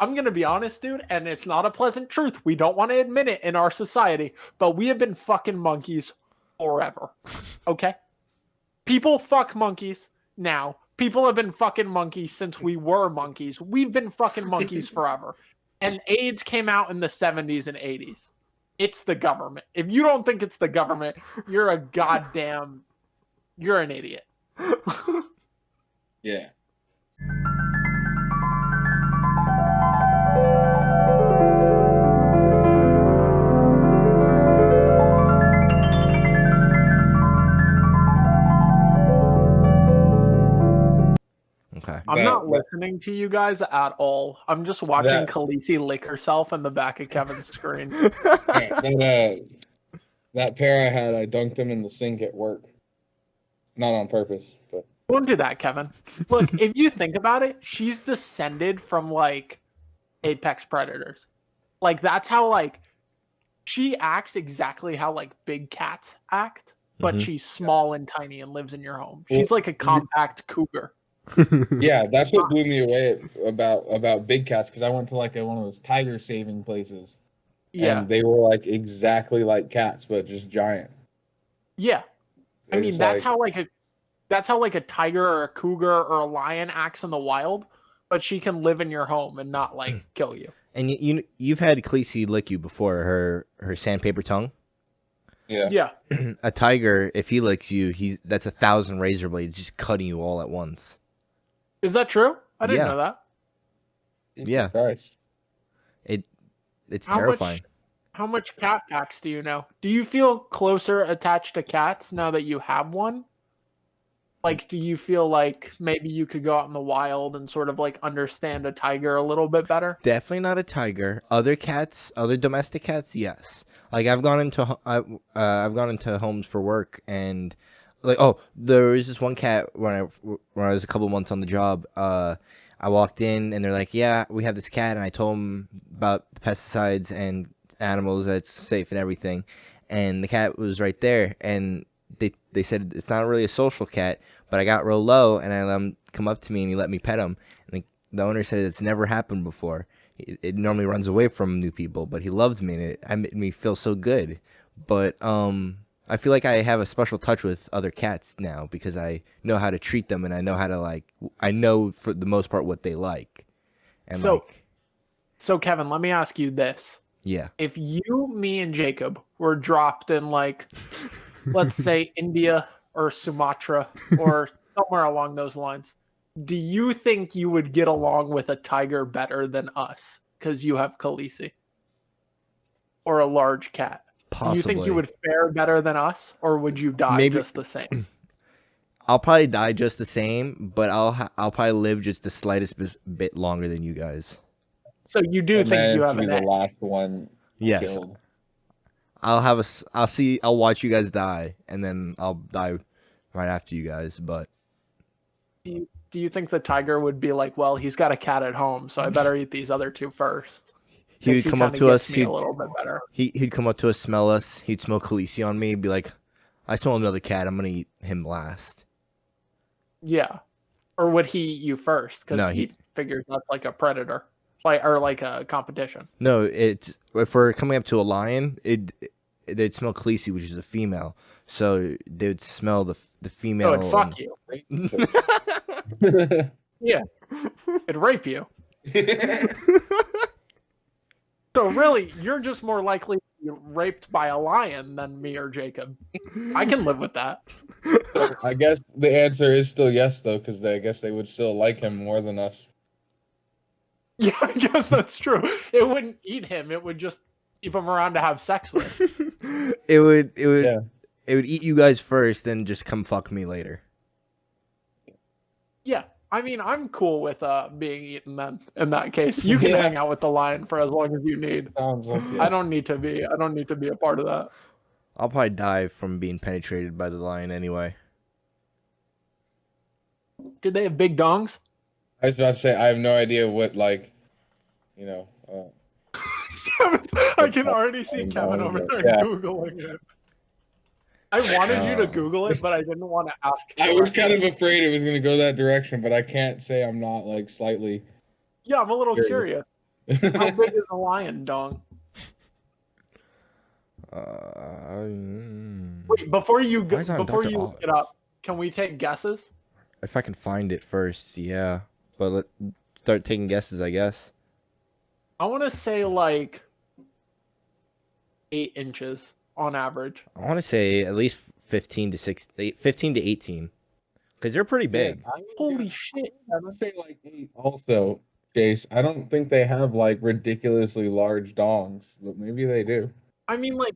I'm going to be honest, dude, and it's not a pleasant truth. We don't want to admit it in our society, but we have been fucking monkeys forever. Okay? People fuck monkeys now. People have been fucking monkeys since we were monkeys. We've been fucking monkeys forever. And AIDS came out in the 70s and 80s. It's the government. If you don't think it's the government, you're an idiot. Yeah. Okay. I'm not listening to you guys at all. I'm just watching Khaleesi lick herself in the back of Kevin's screen. That pair I had, I dunked them in the sink at work. Not on purpose, but... Don't do that, Kevin. Look, if you think about it, she's descended from, like, apex predators. Like, that's how, like, she acts exactly how, like, big cats act, but she's small and tiny and lives in your home. She's like a compact cougar. Yeah, that's what blew me away about big cats, because I went to, like, one of those tiger saving places. Yeah. And they were, like, exactly like cats, but just giant. Yeah. I mean, that's how a tiger or a cougar or a lion acts in the wild, but she can live in your home and not like kill you. And you've had Khaleesi lick you before, her sandpaper tongue. Yeah. Yeah. A tiger, if he licks you, that's 1,000 razor blades just cutting you all at once. Is that true? I didn't know that. Yeah. Christ. It's terrifying. How much cat facts do you know? Do you feel closer attached to cats now that you have one? Like, do you feel like maybe you could go out in the wild and sort of like understand a tiger a little bit better? Definitely not a tiger. Other cats, other domestic cats, yes. Like I've gone into homes for work, and like, there was this one cat when I was a couple months on the job. I walked in and they're like, "Yeah, we have this cat," and I told them about the pesticides and animals that's safe and everything, and the cat was right there, and they said it's not really a social cat, but I got real low and I let him come up to me and he let me pet him, and the owner said it's never happened before. It normally runs away from new people, but he loved me and it made me feel so good. But I feel like I have a special touch with other cats now because I know how to treat them, and I know how to I know for the most part what they like. And so Kevin, let me ask you this. Yeah. If you, me, and Jacob were dropped in let's say India or Sumatra or somewhere along those lines, do you think you would get along with a tiger better than us because you have Khaleesi? Or a large cat? Possibly. Do you think you would fare better than us, or would you die just the same? I'll probably die just the same, but I'll probably live just the slightest bit longer than you guys. So you do think you have the last one killed? I'll watch you guys die, and then I'll die right after you guys. But do you think the tiger would be like, well, he's got a cat at home, so I better eat these other two first? He would come up to us. A little bit better. He'd come up to us, smell us. He'd smell Khaleesi on me. He'd be like, "I smell another cat. I'm gonna eat him last." Yeah, or would he eat you first? Because he figures that's like a predator, or like a competition. No, if we're coming up to a lion, they'd smell Khaleesi, which is a female. So they would smell the female. So it'd fuck you. Yeah, it'd rape you. So really, you're just more likely to be raped by a lion than me or Jacob. I can live with that. I guess the answer is still yes, though, because I guess they would still like him more than us. Yeah, I guess that's true. It wouldn't eat him. It would just keep him around to have sex with. It would eat you guys first, then just come fuck me later. Yeah. I mean, I'm cool with being eaten then. In that case, you can hang out with the lion for as long as you need. Sounds like it. I don't need to be a part of that. I'll probably die from being penetrated by the lion anyway. Did they have big dongs? I was about to say I have no idea what I can already see Kevin over there Googling it. I wanted you to Google it, but I didn't want to ask. I was kind of afraid it was going to go that direction, but I can't say I'm not slightly. Yeah, I'm a little curious. How big is a lion dong? Wait, before you Why is it on before Dr. you look Oz? it up, can we take guesses? If I can find it first, yeah. But let's start taking guesses, I guess. I want to say like 8 inches on average. I want to say at least 15 to 18. Because they're pretty Yeah, big. Holy shit! I'm gonna say like 8 also, Chase. I don't think they have like ridiculously large dongs, but maybe they do. I mean, like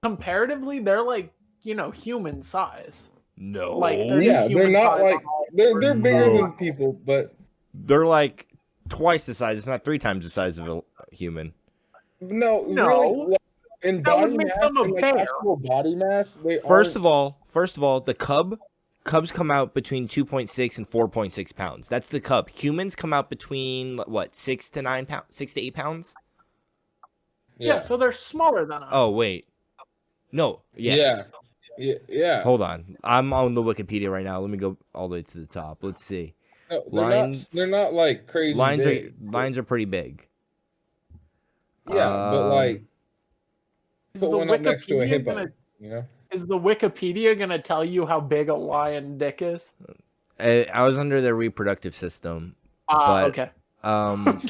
comparatively, they're like human size. Like they're No. just Yeah, they're human not size like on all they're fours. bigger No. than people, but They're like twice the size, if not 3 times the size of a human. no, really, No, like, in that would body make mass them a and like bear. actual body mass, they First aren't. of all, the cubs come out between 2.6 and 4.6 pounds. That's the cub. Humans come out between what, 6 to 9 pounds, 6 to 8 pounds. Yeah, Yeah, so they're smaller than us. Oh wait, no, yes. yeah. Hold on, I'm on the Wikipedia right now. Let me go all the way to the top. Let's see. No, they're not. They're Lions, not like crazy lions are big. lions are pretty big. Yeah, but like Is put the one up next to a Wikipedia gonna hippo. You know. is the Wikipedia gonna tell you how big a lion dick is? I was under their reproductive system, Ah, but okay. um,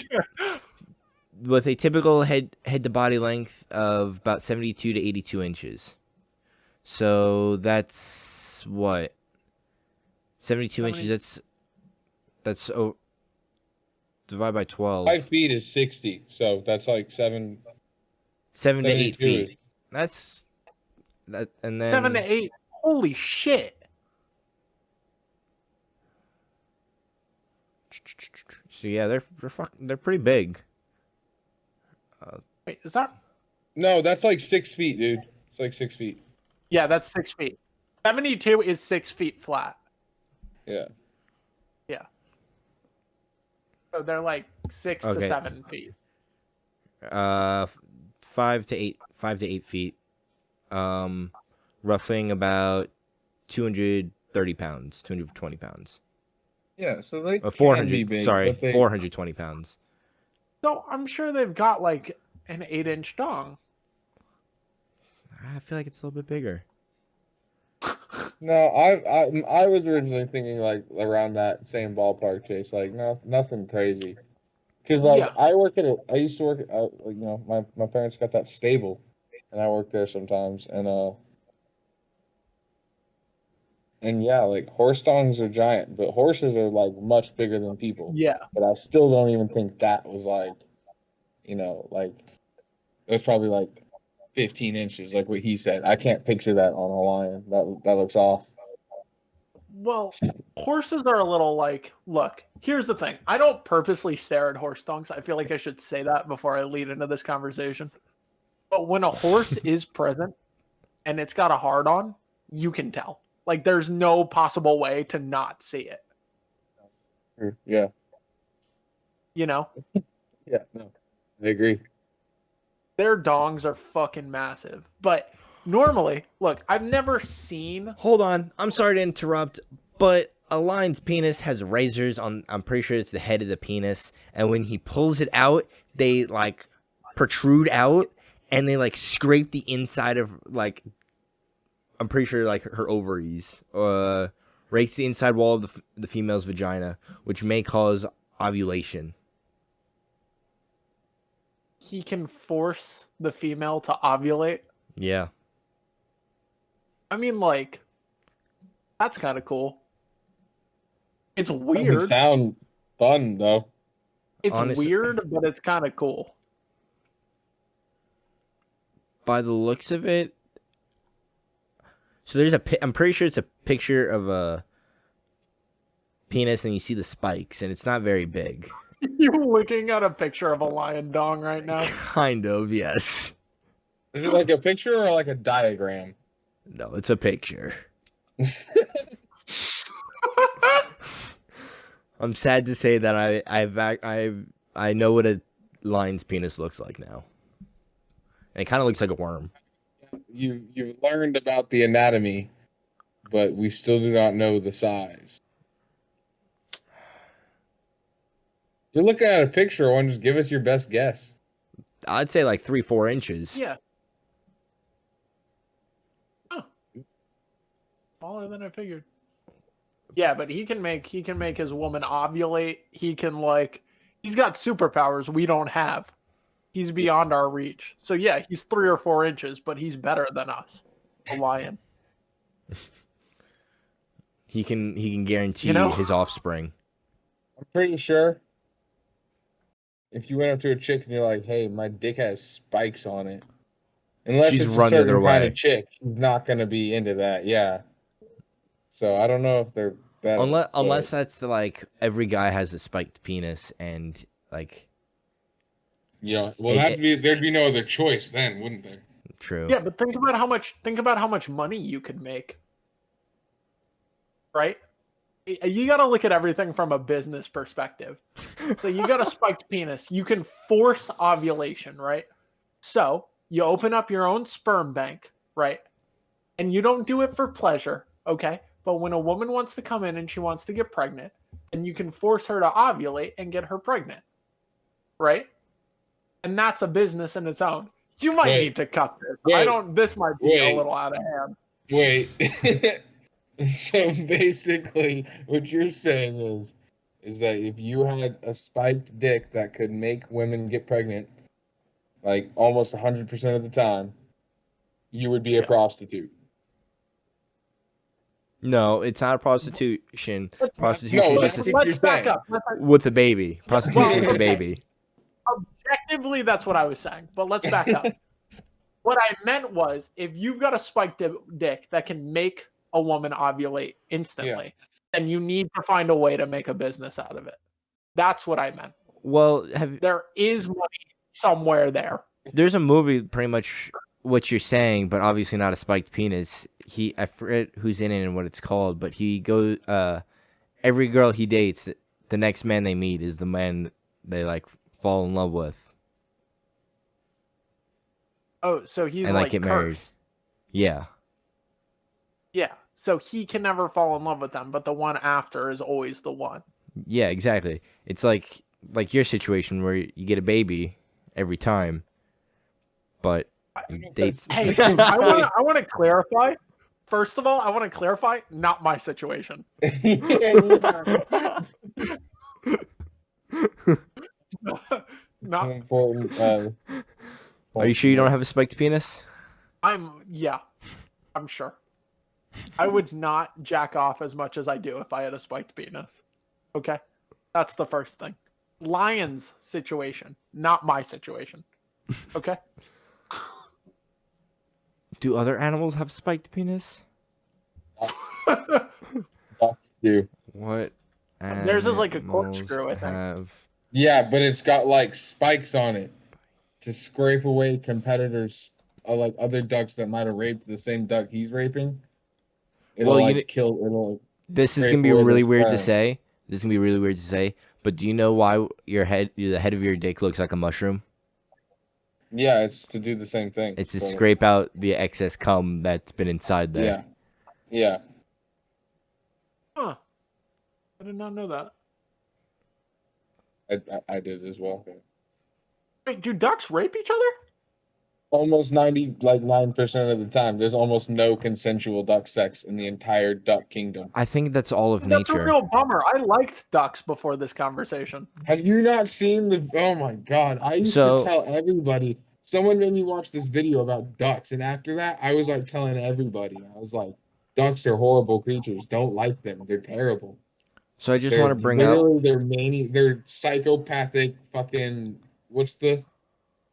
with a typical head to body length of about 72 to 82 inches. So that's what 72 inches. 70. That's divide by 12. 5 feet is 60, so that's like 7 to 8 72 is. feet. That's that, and 7 to then 8. Holy shit! so yeah, they're pretty big. Wait, is that? No, that's like 6 feet, dude. It's like 6 feet. Yeah, that's 6 feet. 72 is 6 feet flat. Yeah. Yeah. So they're like 6 to Okay. 7 feet. 5 to 8 feet. Roughing about 230 pounds, 220 pounds. Yeah, so they can be 400. big, Sorry, but they 420 pounds. So I'm sure they've got like an 8-inch dong. I feel like it's a little bit bigger. No, I was originally thinking like around that same ballpark, Chase. Like no, nothing crazy. Because like Yeah. I used to work at, like, my parents got that stable, and I work there sometimes, and yeah, like horse dongs are giant, but horses are like much bigger than people. Yeah. But I still don't even think that was like, like it was probably like 15 inches, like what he said. I can't picture that on a lion. That looks off. Well, horses are a little like, look, here's the thing. I don't purposely stare at horse dongs. I feel like I should say that before I lead into this conversation. But when a horse is present and it's got a hard on, you can tell. Like there's no possible way to not see it. Yeah. You know? Yeah. No, I agree. Their dongs are fucking massive. But normally, look, I've never seen. Hold on, I'm sorry to interrupt, but a lion's penis has razors on. I'm pretty sure it's the head of the penis, and when he pulls it out, they like protrude out, and they like scrape the inside of like. I'm pretty sure like her ovaries, rakes the inside wall of the female's vagina, which may cause ovulation. He can force the female to ovulate. Yeah. I mean, like, that's kind of cool. It's Doesn't weird. sound fun though. It's Honest- weird, but it's kind of cool. By the looks of it, so there's I'm pretty sure it's a picture of a penis, and you see the spikes, and it's not very big. You looking at a picture of a lion dong right now? Kind of, yes. Is it like a picture or like a diagram? No, it's a picture. I'm sad to say that I know what a lion's penis looks like now. And it kind of looks like a worm. You've learned about the anatomy, but we still do not know the size. You're looking at a picture of one. Just give us your best guess. I'd say like 3-4 inches. Yeah. Oh. Smaller than I figured. Yeah, but he can make his woman ovulate. He can he's got superpowers we don't have. He's beyond our reach. So yeah, he's 3 or 4 inches, but he's better than us. A lion. He can guarantee You know? his offspring. I'm pretty sure if you went up to a chick and you're like, "Hey, my dick has spikes on it," unless She's it's a run the other certain kind way. of chick, she's not gonna be into that. Yeah. So I don't know if they're better. Unless that's like every guy has a spiked penis and like. Yeah. Well, there'd be no other choice then, wouldn't there? True. Yeah, but think about how much money you could make. Right? You got to look at everything from a business perspective. So you got a spiked penis. You can force ovulation, right? So you open up your own sperm bank, right? And you don't do it for pleasure, okay? But when a woman wants to come in and she wants to get pregnant, and you can force her to ovulate and get her pregnant, right? And that's a business in its own. You might need to cut this. This might be a little out of hand. Wait. So basically, what you're saying is that if you had a spiked dick that could make women get pregnant, like almost 100% of the time, you would be a prostitute. No, it's not prostitution. Prostitution No, is that's just what Let's back up. with a baby. Prostitution with a okay. baby. Objectively, that's what I was saying. But let's back up. What I meant was, if you've got a spiked dick that can make a woman ovulate instantly, then you need to find a way to make a business out of it. That's what I meant. Well, There is money somewhere there. there's a movie pretty much what you're saying, but obviously not a spiked penis. I forget who's in it and what it's called, but he goes every girl he dates, the next man they meet is the man they like fall in love with. Oh, so he's And, like, get married. cursed. Yeah. Yeah. So he can never fall in love with them, but the one after is always the one. Yeah, exactly. It's like your situation where you get a baby every time, but dates. Hey, I want to clarify. First of all, I want to clarify, not my situation. Not important. Are you sure you don't have a spiked penis? I'm sure. I would not jack off as much as I do if I had a spiked penis. Okay? That's the first thing. Lion's situation, not my situation. Okay? Do other animals have spiked penis? Do. What? Theirs is like a corkscrew, I think. Have... Yeah, but it's got like spikes on it to scrape away competitors, like other ducks that might have raped the same duck he's raping. It'll kill. It'll. This is gonna be really weird to say. This is gonna be really weird to say. But do you know why the head of your dick looks like a mushroom? Yeah, it's to do the same thing. It's to scrape out the excess cum that's been inside there. Yeah. Huh. I did not know that. I did as well. Wait, do ducks rape each other? Almost 9% of the time, there's almost no consensual duck sex in the entire duck kingdom. I think that's all of That's nature. a real bummer. I liked ducks before this conversation. Have you not seen the? Oh my god! I used to tell everybody. Someone made me watch this video about ducks, and after that, I was like telling everybody. I was like, "Ducks are horrible creatures. Don't like them. They're terrible." So I just want to bring up. They're psychopathic. Fucking what's the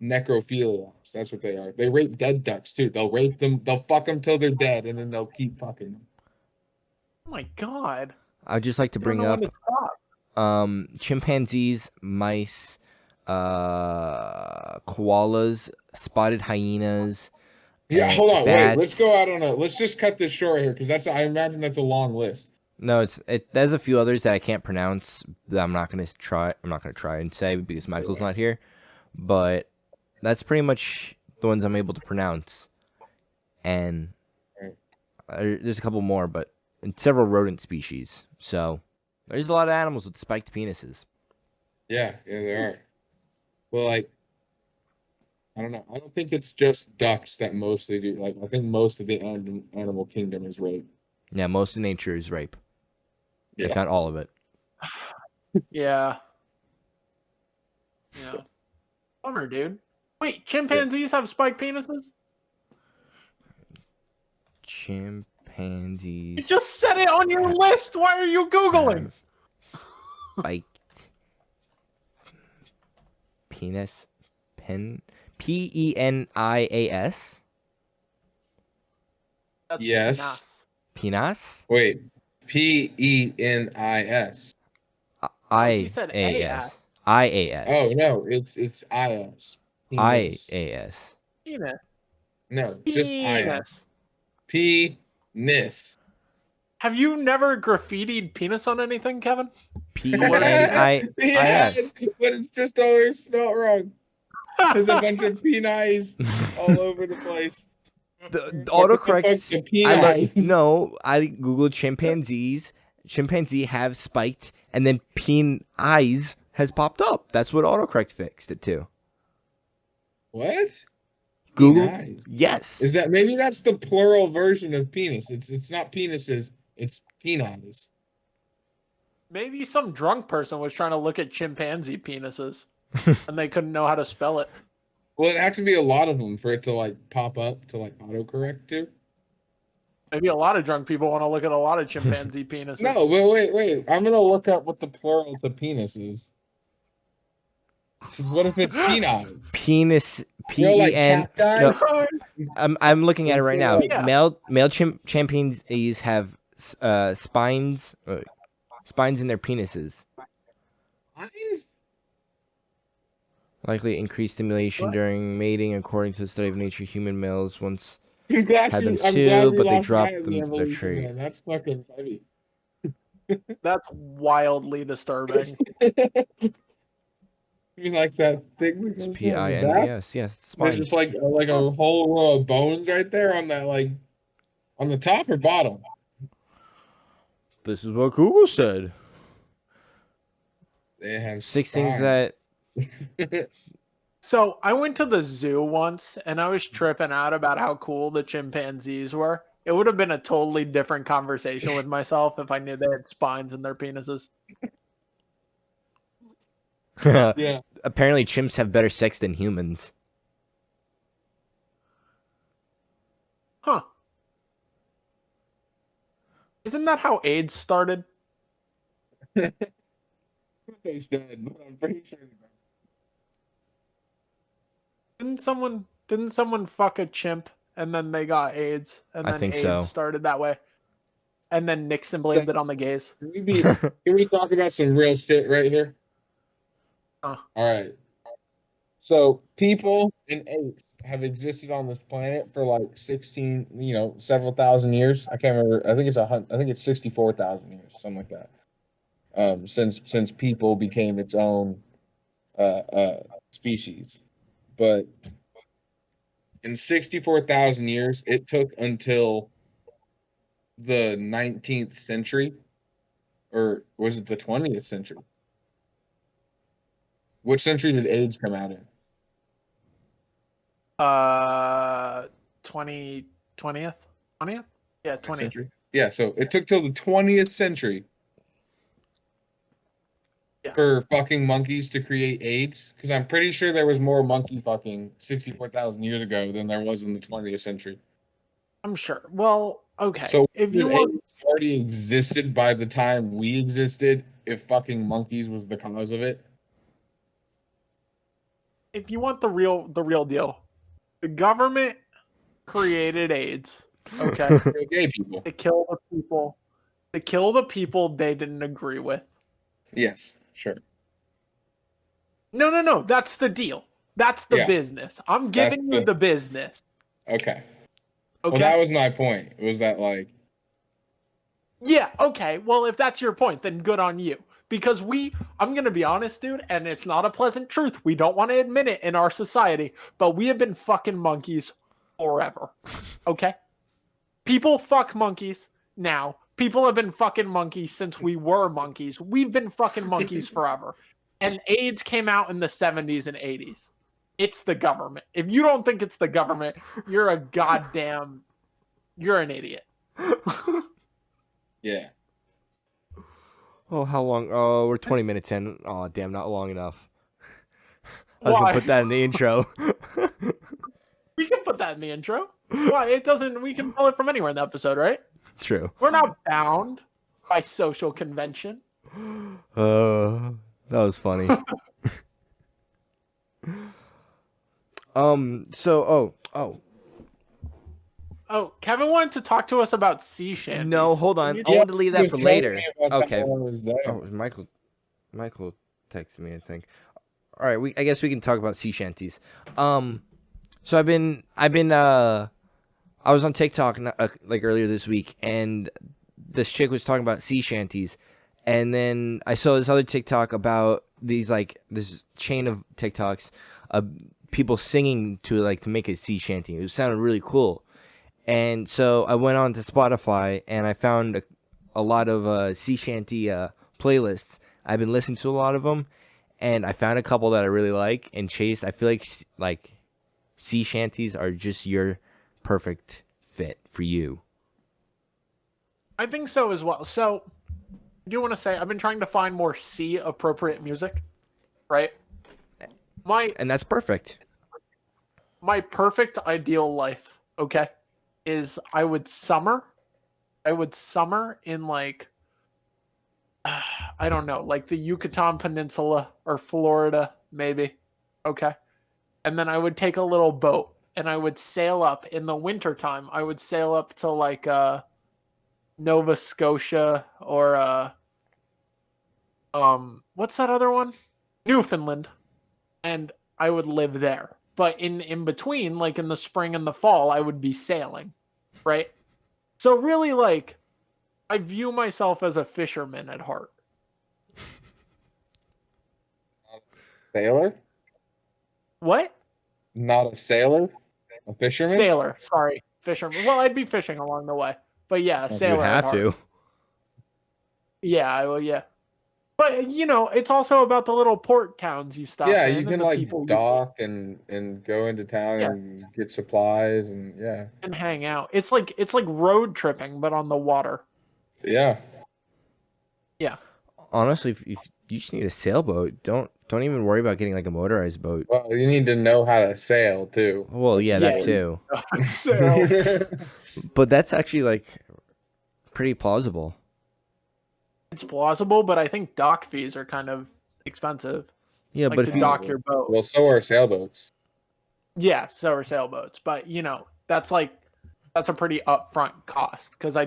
necrophiliacs? That's what they are. They rape dead ducks too. They'll rape them. They'll fuck them till they're dead, and then they'll keep fucking them. Oh my god! I'd just like to bring up chimpanzees, mice, koalas, spotted hyenas. Yeah, hold on, bats. wait. Let's go out on a. Let's just cut this short here because I imagine that's a long list. No, there's a few others that I can't pronounce that I'm not gonna try and say because Michael's not here. But that's pretty much the ones I'm able to pronounce. And there's a couple more, but several rodent species. So there's a lot of animals with spiked penises. Yeah, they are. Well, like, I don't know. I don't think it's just ducks that mostly do. Like, I think most of the animal kingdom is rape. Yeah, most of nature is rape, if Yeah. not all of it. Yeah. Yeah. Bummer, dude. Wait, chimpanzees have spiked penises? You Chimpanzees just said it on your list. Why are you Googling? have spiked penis. Penis. That's Yes. Penis. Wait. Penis. No, he said AS. Oh IAS. no, it's is. Penis. IAS. Penis. No, just is. Penis. Penis. Have you never graffitied penis on anything, Kevin? PNIS. Yeah, but it's just always spelled wrong. There's a bunch of penis all over the place. The What the autocorrect. fuck's the penis? I googled chimpanzees. Chimpanzee have spiked, and then penis has popped up. That's what autocorrect fixed it to. What? Google. Penis. Yes. Is that maybe that's the plural version of penis? It's not penises. It's penis. Maybe some drunk person was trying to look at chimpanzee penises and they couldn't know how to spell it. Well, it'd have to be a lot of them for it to like pop up to like autocorrect to. Maybe a lot of drunk people want to look at a lot of chimpanzee penises. No, but wait. I'm gonna look up what the plural to penis is. 'Cause what if it's penis? Penis. You know, like PEN. cacti? No, I'm looking at it right now. Yeah. Male chimpanzees have spines in their penises. Eyes? Likely increased stimulation What? during mating, according to the study of nature. Human males once I'm glad had them I'm too, glad we but they lost dropped that in the their evolution, trait. man. That's fucking heavy. That's wildly disturbing. You like that thing that It's goes on the back? PINES. Yes, There's spines. just like a whole row of bones right there on that like on the top or bottom. This is what Google said. They have 6 things spines. that So I went to the zoo once and I was tripping out about how cool the chimpanzees were. It would have been a totally different conversation with myself if I knew they had spines in their penises. Yeah. apparently chimps have better sex than humans. Huh. Isn't that how AIDS started? He's dead, but I'm pretty sure. Didn't someone fuck a chimp and then they got AIDS and I then think AIDS so. started that way? And then Nixon blamed it on the gays. Can we talk about some real shit right here? Huh. All right. So people and apes have existed on this planet for like 16, several thousand years. I can't remember. I think it's 64,000 years, something like that. Since people became its own species. But in 64,000 years, it took until the 19th century, or was it the 20th century? Which century did AIDS come out in? 20th? 20th? Yeah, 20th. Century. Yeah, so it took till the 20th century for fucking monkeys to create AIDS, because I'm pretty sure there was more monkey fucking 64,000 years ago than there was in the 20th century. I'm sure. Well, okay. So if you want, AIDS already existed by the time we existed, if fucking monkeys was the cause of it. if you want the real deal, the government created AIDS. Okay. Gay people. To kill the people they didn't agree with. Yes, sure. No. That's the deal. That's the business. I'm giving you the business. Okay. Okay. Well, that was my point. It was that like. Yeah. Okay. Well, if that's your point, then good on you. Because I'm going to be honest, dude, and it's not a pleasant truth. We don't want to admit it in our society, but we have been fucking monkeys forever. Okay? People fuck monkeys now. People have been fucking monkeys since we were monkeys. We've been fucking monkeys forever. And AIDS came out in the 70s and 80s. It's the government. If you don't think it's the government, you're an idiot. Yeah. Oh, how long? Oh, we're 20 minutes in. Oh, damn, not long enough. I was Why? gonna put that in the intro. We can put that in the intro. Why? It doesn't. We can pull it from anywhere in the episode, right? True. We're not bound by social convention. That was funny. Oh, Kevin wanted to talk to us about sea shanties. No, hold on. Can I you- want to leave that Just for tell me later. about that Okay. when I was there. Oh, Michael texted me, I think. All right, I guess we can talk about sea shanties. So I was on TikTok like earlier this week, and this chick was talking about sea shanties, and then I saw this other TikTok about this chain of TikToks of people singing to make a sea shanty. It sounded really cool, and so I went on to Spotify and I found a lot of sea shanty playlists. I've been listening to a lot of them, and I found a couple that I really like. And Chase, I feel like sea shanties are just your perfect fit for you. I think so as well. So, I do want to say I've been trying to find more sea appropriate music, right? And that's perfect. My perfect ideal life, okay, is I would summer in I don't know, like the Yucatan Peninsula or Florida, maybe. Okay. And then I would take a little boat and I would sail up in the wintertime. I would sail up to Nova Scotia or what's that other one? Newfoundland. And I would live there. But in between, like in the spring and the fall, I would be sailing. Right? So really I view myself as a fisherman at heart. Sailor? What? Not a sailor? A fisherman? Sailor. Sorry. Fisherman. Well, I'd be fishing along the way. But yeah, You You sailor would at have heart. to. Yeah, I will, yeah. But it's also about the little port towns you stop Yeah, in you and can the people you dock and go into town Yeah. and get supplies and yeah. can hang out. It's like road tripping, but on the water. Yeah. Yeah. Honestly, if you just need a sailboat, don't even worry about getting like a motorized boat. Well, you need to know how to sail too. Well, yeah, that Yeah. too. So But that's actually pretty plausible. it's plausible, but I think dock fees are kind of expensive. Yeah, Like but to if you dock your boat. Well, so are sailboats. Yeah, so are sailboats. But that's a pretty upfront cost because I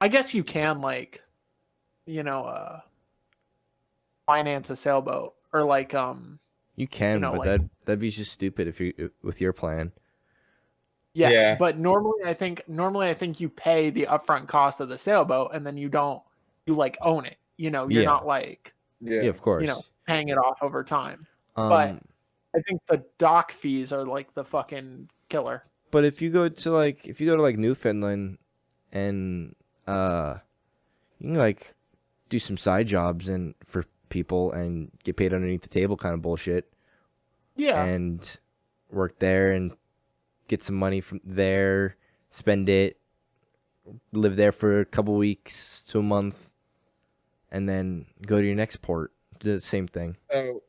guess you can finance a sailboat or you can, but like- that'd be just stupid if you with your plan. yeah. But normally I think you pay the upfront cost of the sailboat and then you own it. You're Yeah. not Yeah, of course. paying it off over time. But I think the dock fees are the fucking killer. But if you go to Newfoundland and you can do some side jobs and for people and get paid underneath the table kind of bullshit. Yeah. And work there and get some money from there, spend it, live there for a couple weeks to a month, and then go to your next port. Do the same thing. Oh,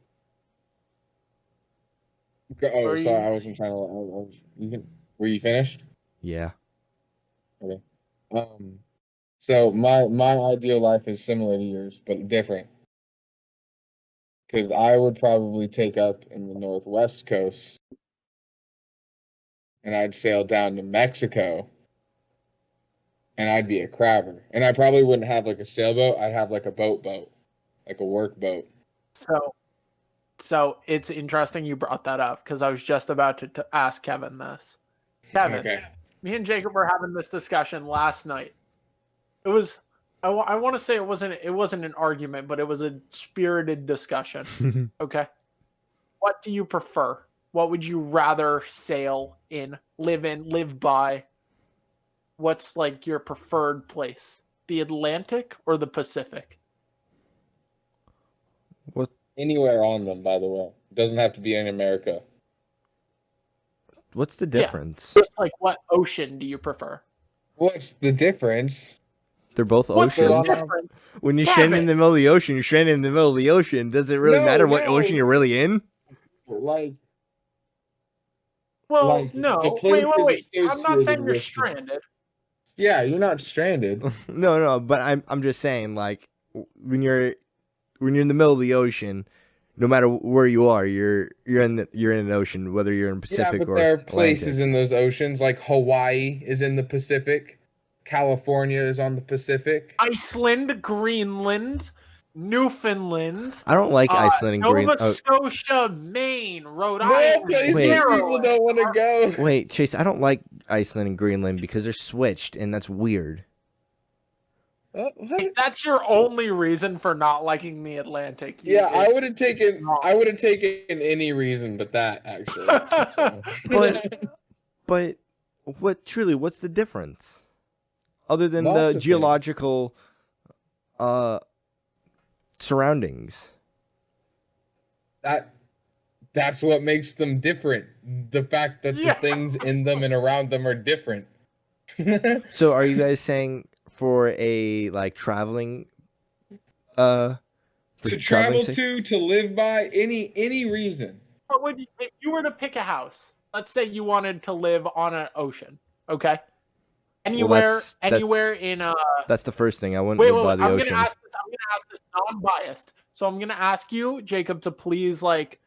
Are sorry, you- I wasn't trying to. Were you finished? Yeah. Okay. So my ideal life is similar to yours, but different. Because I would probably take up in the northwest coast, and I'd sail down to Mexico, and I'd be a crabber, and I probably wouldn't have a sailboat. I'd have a boat, like a work boat. So it's interesting you brought that up because I was just about to ask Kevin this. Kevin, Okay. me and Jacob were having this discussion last night. It was I want to say it wasn't an argument, but it was a spirited discussion. Okay. What do you prefer? What would you rather sail in, live by? What's your preferred place? The Atlantic or the Pacific? What? Anywhere on them, by the way. It doesn't have to be in America. What's the Yeah. difference? Just like, what ocean do you prefer? What's the difference? They're both What's the oceans. difference? When you're Kevin! stranded in the middle of the ocean, you're stranded in the middle of the ocean. Does it really matter what ocean you're really in? Like, Well, like the no. place Wait. is I'm not associated saying you're with. stranded. Yeah, you're not stranded. No, but I'm just saying, like, when you're in the middle of the ocean, no matter where you are, you're in an ocean, whether you're in Yeah, Pacific but or there are Atlantic. places in those oceans, like Hawaii is in the Pacific, California is on the Pacific. Iceland, Greenland, Newfoundland, I don't like Iceland and Green. Nova Scotia, Maine, Rhode No Island, places Wait. people Maryland. don't want to go. Wait, Chase, I don't like Iceland and Greenland because they're switched, and that's weird. What? If that's your only reason for not liking the Atlantic, Yeah, I it's would have taken. wrong. I would have taken any reason but that, actually. So. But what's the difference? Other than Lots the of things. geological surroundings. That's what makes them different. The fact that Yeah. the things in them and around them are different. So are you guys saying for a like traveling for To traveling travel to live by, any reason. But if you were to pick a house, let's say you wanted to live on an ocean, okay? Anywhere in That's the first thing. I wouldn't wait, live by the I'm ocean. gonna ask this non-biased. So I'm gonna ask you, Jacob, to please like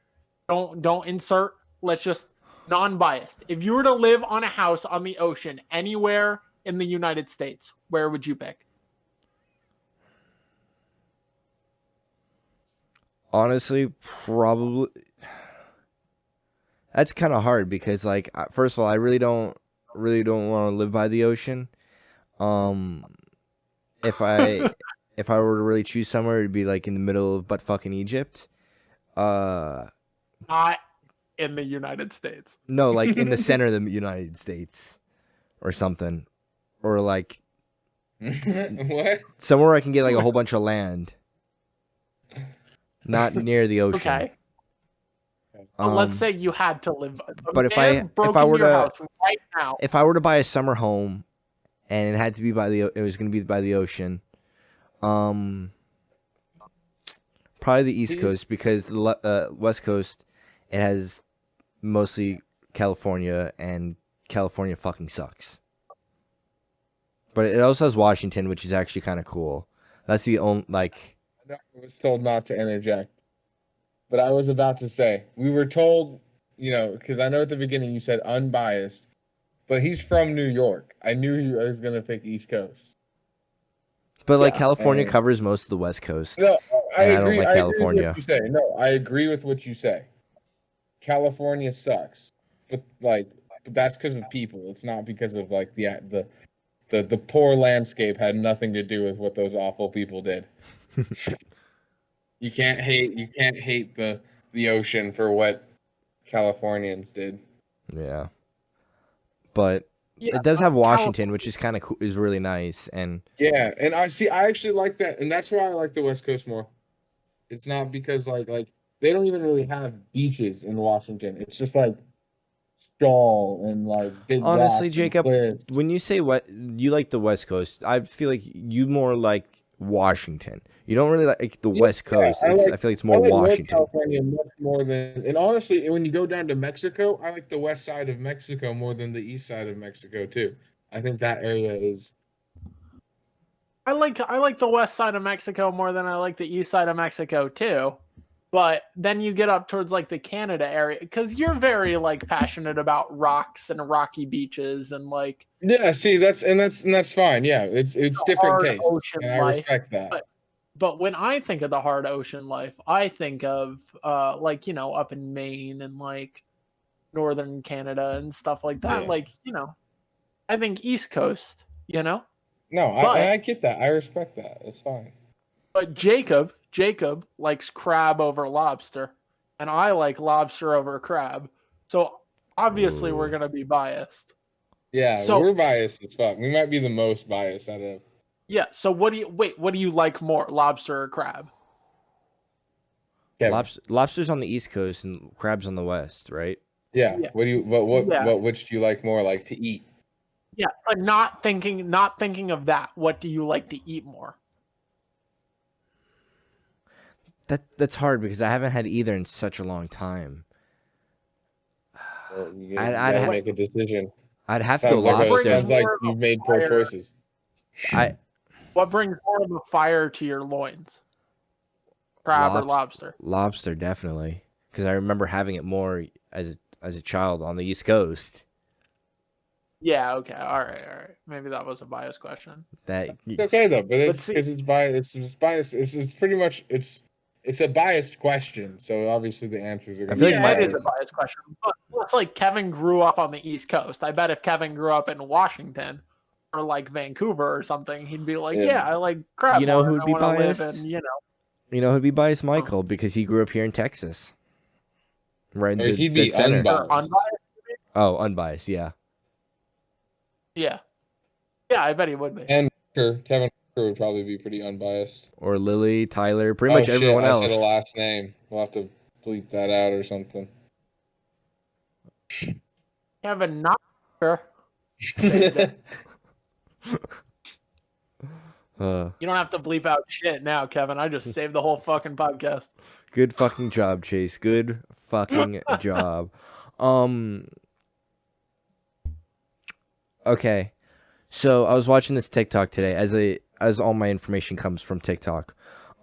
don't insert. Let's just non-biased. If you were to live on a house on the ocean anywhere in the United States, where would you pick? Honestly, probably that's kind of hard because like first of all, I really don't want to live by the ocean. If I were to really choose somewhere, it'd be like in the middle of butt fucking Egypt. Not in the United States. No, like in the center of the United States or something. Or like What? somewhere I can get like a whole bunch of land. Not near the ocean. Okay. But let's say you had to live. But if I were your to house right now, if I were to buy a summer home and it had to be it was going to be by the ocean. Probably the East Coast because the West Coast it has mostly California and California fucking sucks. But it also has Washington, which is actually kind of cool. That's the only like. I was told not to interject, but I was about to say we were told, because I know at the beginning you said unbiased, but he's from New York. I knew he was gonna pick East Coast. But like Yeah, California and- covers most of the West Coast. No, I And I don't agree. like I agree California. with what you say. No, I agree with what you say. California sucks, but that's because of people. It's not because of like the poor landscape had nothing to do with what those awful people did. You can't hate the ocean for what Californians did. Yeah. But yeah, it does have Washington, which is kind of cool, is really nice, and Yeah, and I actually like that, and that's why I like the West Coast more. It's not because like they don't even really have beaches in Washington. It's just like skull and like big honestly, rocks Jacob, and cliffs. when you say what you like the West Coast, I feel like you more like Washington. You don't really like the West Coast. I I feel like it's more I like North Washington. California much more than, and honestly, when you go down to Mexico, I like the west side of Mexico more than the east side of Mexico too. I think that area is. I like the west side of Mexico more than I like the east side of Mexico too. But then you get up towards like the Canada area because you're very like passionate about rocks and rocky beaches and like Yeah, see, that's fine. Yeah, it's different hard tastes, ocean and I life, respect that. But when I think of the hard ocean life, I think of like up in Maine and like northern Canada and stuff like that. Yeah. Like I think East Coast. No, But- I get that. I respect that. It's fine. But Jacob likes crab over lobster, and I like lobster over crab. So obviously we're Ooh. gonna be biased. Yeah, So- we're biased as fuck. We might be the most biased out of. Yeah. So what do you like more, lobster or crab? Kevin. Lobsters on the East Coast and crabs on the West, right? Yeah. Yeah. What do you what Yeah. which do you like more, like to eat? Yeah, but not thinking of that. What do you like to eat more? That's hard because I haven't had either in such a long time. Well, you I'd gotta ha- make a decision. I'd have to go Sounds like What brings lobster. sounds like more of you've a made poor fire? choices. I What brings more of a fire to your loins? Crab or lobster? Lobster definitely because I remember having it more as a child on the East Coast. Yeah. Okay. All right. Maybe that was a biased question. That It's okay though, but it's see- because it's biased. It's biased. It's pretty much it's a biased question. So obviously the answers are I gonna feel be like It is a biased. biased question. But it's like Kevin grew up on the East Coast. I bet if Kevin grew up in Washington or like Vancouver or something, he'd be like, Yeah. "Yeah, I like crab You know more. who'd And I be want to live biased? in, You know who'd be biased? Michael, because he grew up here in Texas. Right in Or the he'd be dead center. or unbiased. unbiased." Oh, unbiased, yeah. Yeah. Yeah, I bet he would be. And Kevin would probably be pretty unbiased. Or Lily, Tyler, pretty Oh much shit! everyone I said a else. last name. We'll have to bleep that out or something. Kevin, not sure. You don't have to bleep out shit now, Kevin. I just saved the whole fucking podcast. Good fucking job, Chase. Good fucking job. Okay. So I was watching this TikTok today as all my information comes from TikTok.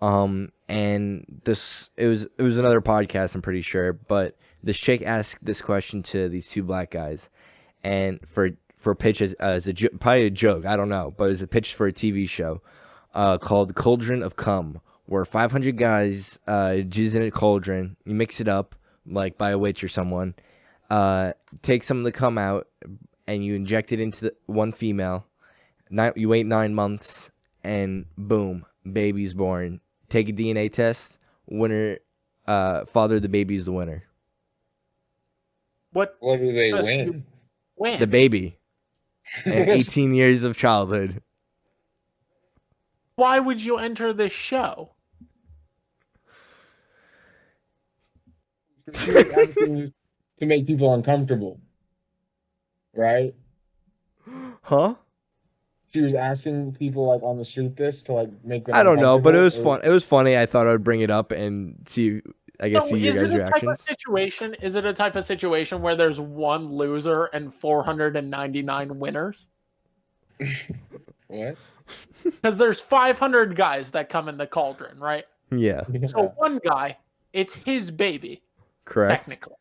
And it was another podcast, I'm pretty sure, but this chick asked this question to these two black guys, and for a pitch as probably a joke, I don't know, but it was a pitch for a TV show called Cauldron of Cum, where 500 guys jizz in a cauldron, you mix it up like by a witch or someone, take some of the cum out, and you inject it into one female. You wait 9 months, and boom, baby's born. Take a DNA test. Winner, father of the baby is the winner. What What do they does win? you win? The baby. And 18 years of childhood. Why would you enter this show? She was asking this to make people uncomfortable, right? Huh? She was asking people like on the street this to like make them. I don't know, but it was uncomfortable, fun. It was funny. I thought I'd bring it up and see. I guess So see your is guys' it a type of reactions. situation? Is it a type of situation where there's one loser and 499 winners? What? Because there's 500 guys that come in the cauldron, right? Yeah, So one guy, it's his baby, correct. technically.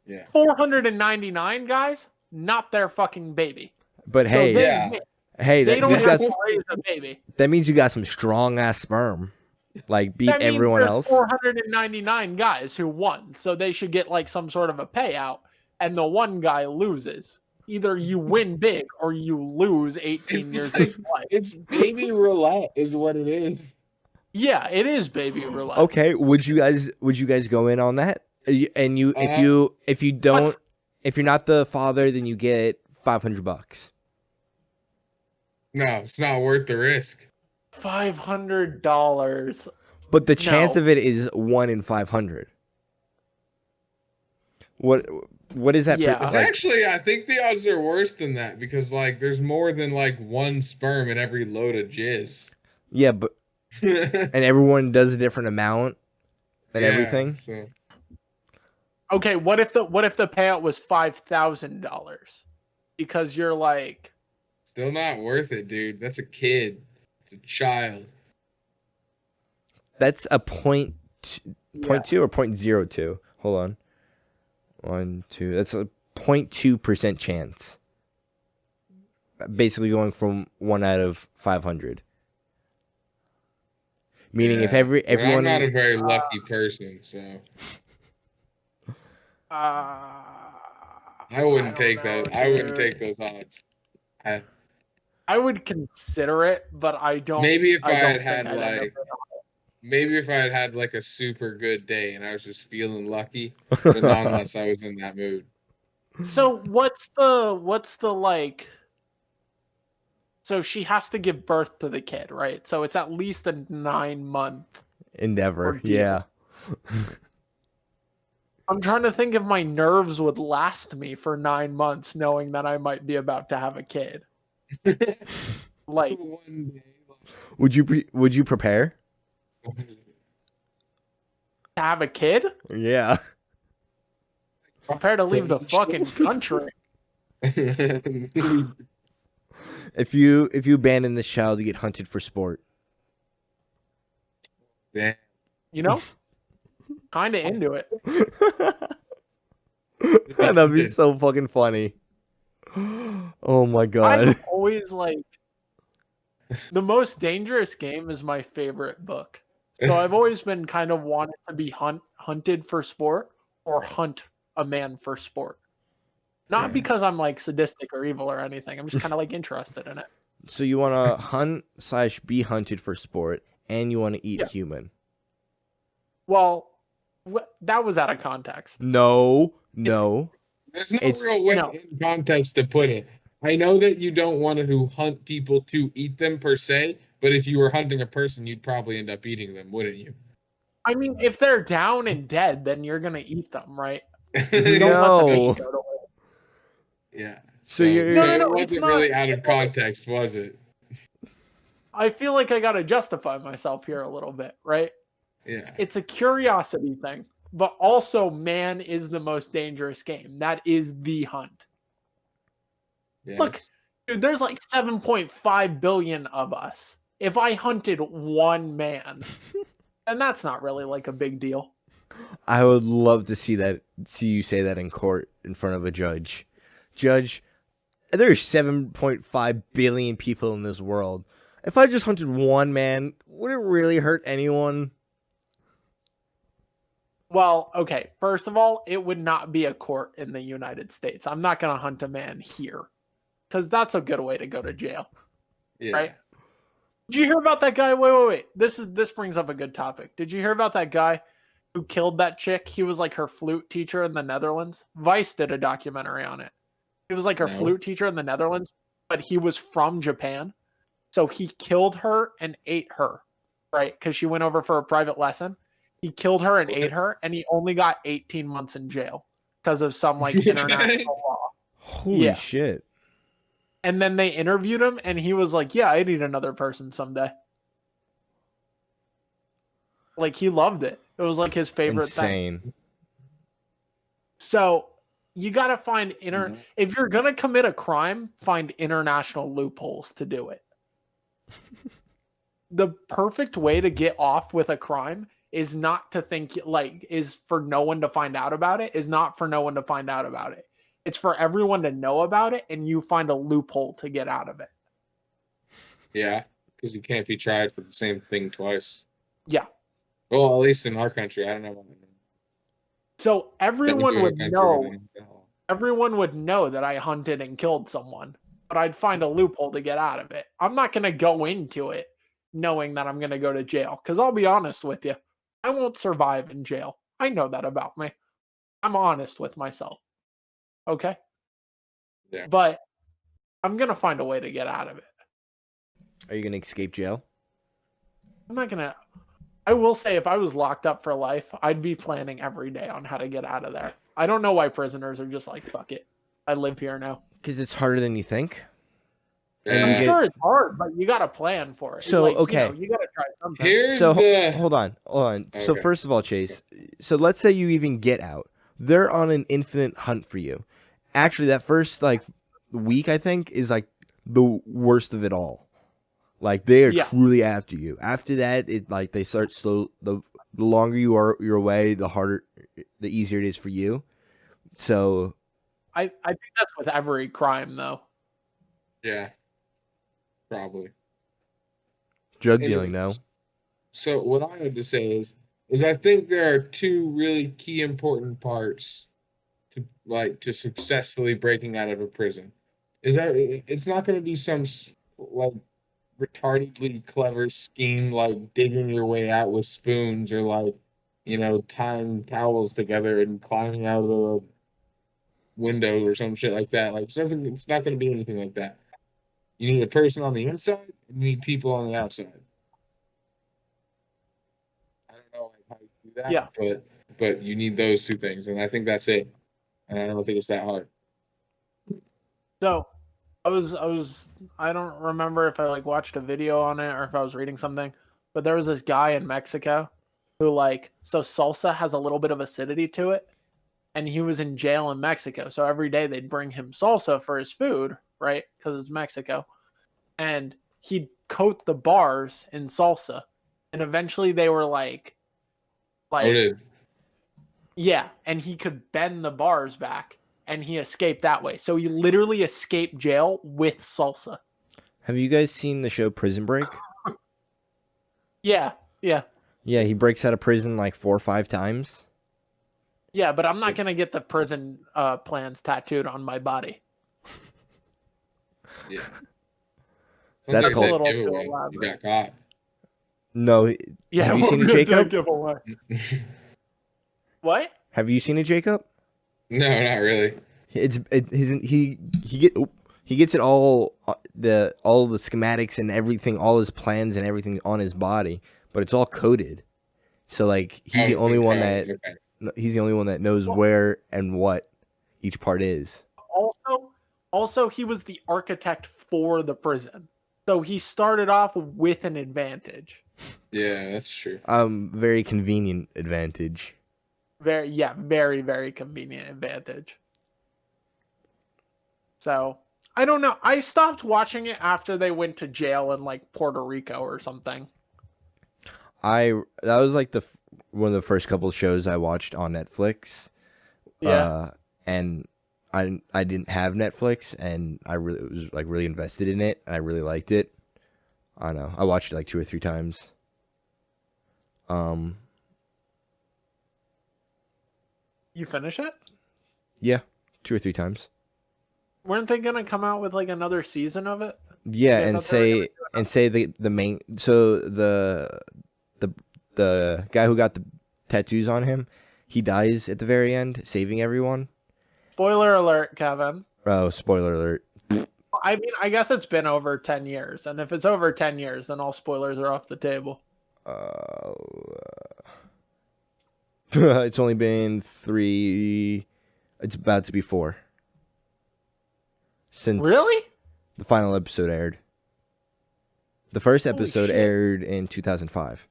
Yeah. 499 guys, not their fucking baby. But So hey, they, Yeah. hey, they that, don't you have got, to raise a baby. that means you got some strong ass sperm. Like beat That means everyone there's else. 499 guys who won, so they should get like some sort of a payout, and the one guy loses. Either you win big or you lose 18 It's years like- of life. It's baby roulette, is what it is. Yeah, it is baby roulette. Okay, would you guys go in on that? And if you don't, What's- if you're not the father, then you get $500. No, it's not worth the risk. $500. But the chance No. of it is 1 in 500. What is that? Yeah. It's actually, I think the odds are worse than that because like there's more than like one sperm in every load of jizz. Yeah, but and everyone does a different amount and Yeah, everything. So Okay, what if the payout was $5,000? Because you're like, still not worth it, dude. That's a kid. It's a child. That's a point yeah. 2 or 0.02. Hold on. 1, 2. That's a 0.2% chance. Basically going from 1 out of 500. Meaning if Yeah. everyone I'm not a very lucky person, so I wouldn't take that. I wouldn't take those odds. I would consider it, but I don't. Maybe if I don't had think I'd end up like, with maybe if I had like a super good day and I was just feeling lucky, but not unless I was in that mood. it. So what's the like? So she has to give birth to the kid, right? So it's at least a 9-month. endeavor. Ordeal. Yeah. I'm trying to think if my nerves would last me for 9 months knowing that I might be about to have a kid. Like, One day, Would you prepare? like, to have a kid? Yeah. Prepare to leave the fucking country. If you abandon this child, you get hunted for sport. Damn. You know? Kind of into it. That'd be so fucking funny. Oh my I'm god. always like, The Most Dangerous Game is my favorite book. So I've always been kind of wanted to be hunted for sport or hunt a man for sport. Not Yeah. because I'm like sadistic or evil or anything. I'm just kind of like interested in it. So you want to hunt / be hunted for sport, and you want to eat Yeah. human? Well, that was out of context. No. There's no It's- real way no. in context to put it. I know that you don't want to hunt people to eat them per se, but if you were hunting a person, you'd probably end up eating them, wouldn't you? I mean, if they're down and dead, then you're gonna eat them, right? No. Don't let them eat go to waste. Yeah. So you're- No, it it's wasn't not- really out of context, was it? I feel like I gotta justify myself here a little bit, right? Yeah. It's a curiosity thing, but also man is the most dangerous game. That is the hunt. Yes. Look, dude, there's like 7.5 billion of us. If I hunted one man, then that's not really like a big deal. I would love to see you say that in court in front of a judge. Judge, there's 7.5 billion people in this world. If I just hunted one man, would it really hurt anyone? Well, okay, first of all, it would not be a court in the United States. I'm not going to hunt a man here because that's a good way to go to jail, Yeah. right? Did you hear about that guy? Wait. This brings up a good topic. Did you hear about that guy who killed that chick? He was like her flute teacher in the Netherlands. Vice did a documentary on it. He was like her No. flute teacher in the Netherlands, but he was from Japan. So he killed her and ate her, right? Because she went over for a private lesson. He killed her and ate her, and he only got 18 months in jail because of some like international law. Holy Yeah. shit. And then they interviewed him, and he was like, "Yeah, I'd eat another person someday." Like he loved it. It was like his favorite thing. Insane. So you got to find Mhm. if you're gonna commit a crime, find international loopholes to do it. The perfect way to get off with a crime is not to think is for no one to find out about it. Is not for no one to find out about it. It's for everyone to know about it, and you find a loophole to get out of it. Yeah. Because you can't be tried for the same thing twice. Yeah. Well, at least in our country, I don't know. So everyone Technically, would our know. country, I mean, Everyone would know that I hunted and killed someone, but I'd find a loophole to get out of it. I'm not going to go into it knowing that I'm going to go to jail because I'll be honest with you, I won't survive in jail. I know that about me. I'm honest with myself. Okay? Yeah. But I'm going to find a way to get out of it. Are you gonna escape jail? I'm not going to. I will say if I was locked up for life, I'd be planning every day on how to get out of there. I don't know why prisoners are just like, fuck it. I live here now. Because it's harder than you think. yeah. And you get- Sure, it's hard, but you got to plan for it. So, okay. You got to try something. Here's So the. hold on. So Okay. first of all, Chase. So let's say you even get out. They're on an infinite hunt for you. Actually, that first like week I think is like the worst of it all. Like they are Yeah. truly after you. After that, it like they start slow. The longer you're away, the harder, the easier it is for you. So I think that's with every crime, though. Yeah. Probably. drug dealing, no. Anyways, so what I had to say is I think there are two really key important parts to successfully breaking out of a prison. Is that it's not going to be some like retardedly clever scheme like digging your way out with spoons or like tying towels together and climbing out of the window or some shit like that. Like something, it's not going to be anything like that. You need a person on the inside and you need people on the outside. I don't know how you do that, Yeah. but you need those two things, and I think that's it. And I don't think it's that hard. So I don't remember if I like watched a video on it or if I was reading something, but there was this guy in Mexico who so salsa has a little bit of acidity to it, and he was in jail in Mexico. So every day they'd bring him salsa for his food, right? Because it's Mexico. And he'd coat the bars in salsa. And eventually they were like Noted. yeah, and he could bend the bars back and he escaped that way. So he literally escaped jail with salsa. Have you guys seen the show Prison Break? Yeah, yeah. Yeah, he breaks out of prison like 4 or 5 times. Yeah, but I'm not going to get the prison plans tattooed on my body. Yeah. That's Sometimes called- they a little give too away. You elaborate. got caught. No, Yeah, have you we're seen it, good to Jacob? give away. What? Have you seen it, Jacob? No, not really. He gets it all the schematics and everything, all his plans and everything on his body, but it's all coded. So like he's the only one that knows where and what each part is. Also, he was the architect for the prison. So he started off with an advantage. Yeah, that's true. Very convenient advantage. Very, very convenient advantage. So, I don't know. I stopped watching it after they went to jail in like Puerto Rico or something. That was like one of the first couple of shows I watched on Netflix. Yeah. And I didn't have Netflix, and I really was like really invested in it, and I really liked it. I don't know. I watched it like 2 or 3 times. You finish it? Yeah, 2 or 3 times. Weren't they gonna come out with like another season of it? Yeah, Yeah, I and thought they were say the main, so the guy who got the tattoos on him, he dies at the very end, saving everyone. Spoiler alert, Kevin. Oh, spoiler alert. I mean, I guess it's been over 10 years, and if it's over 10 years, then all spoilers are off the table. It's only been 3. It's about to be 4. Since Really? the final episode aired. The first Holy episode shit. aired in 2005.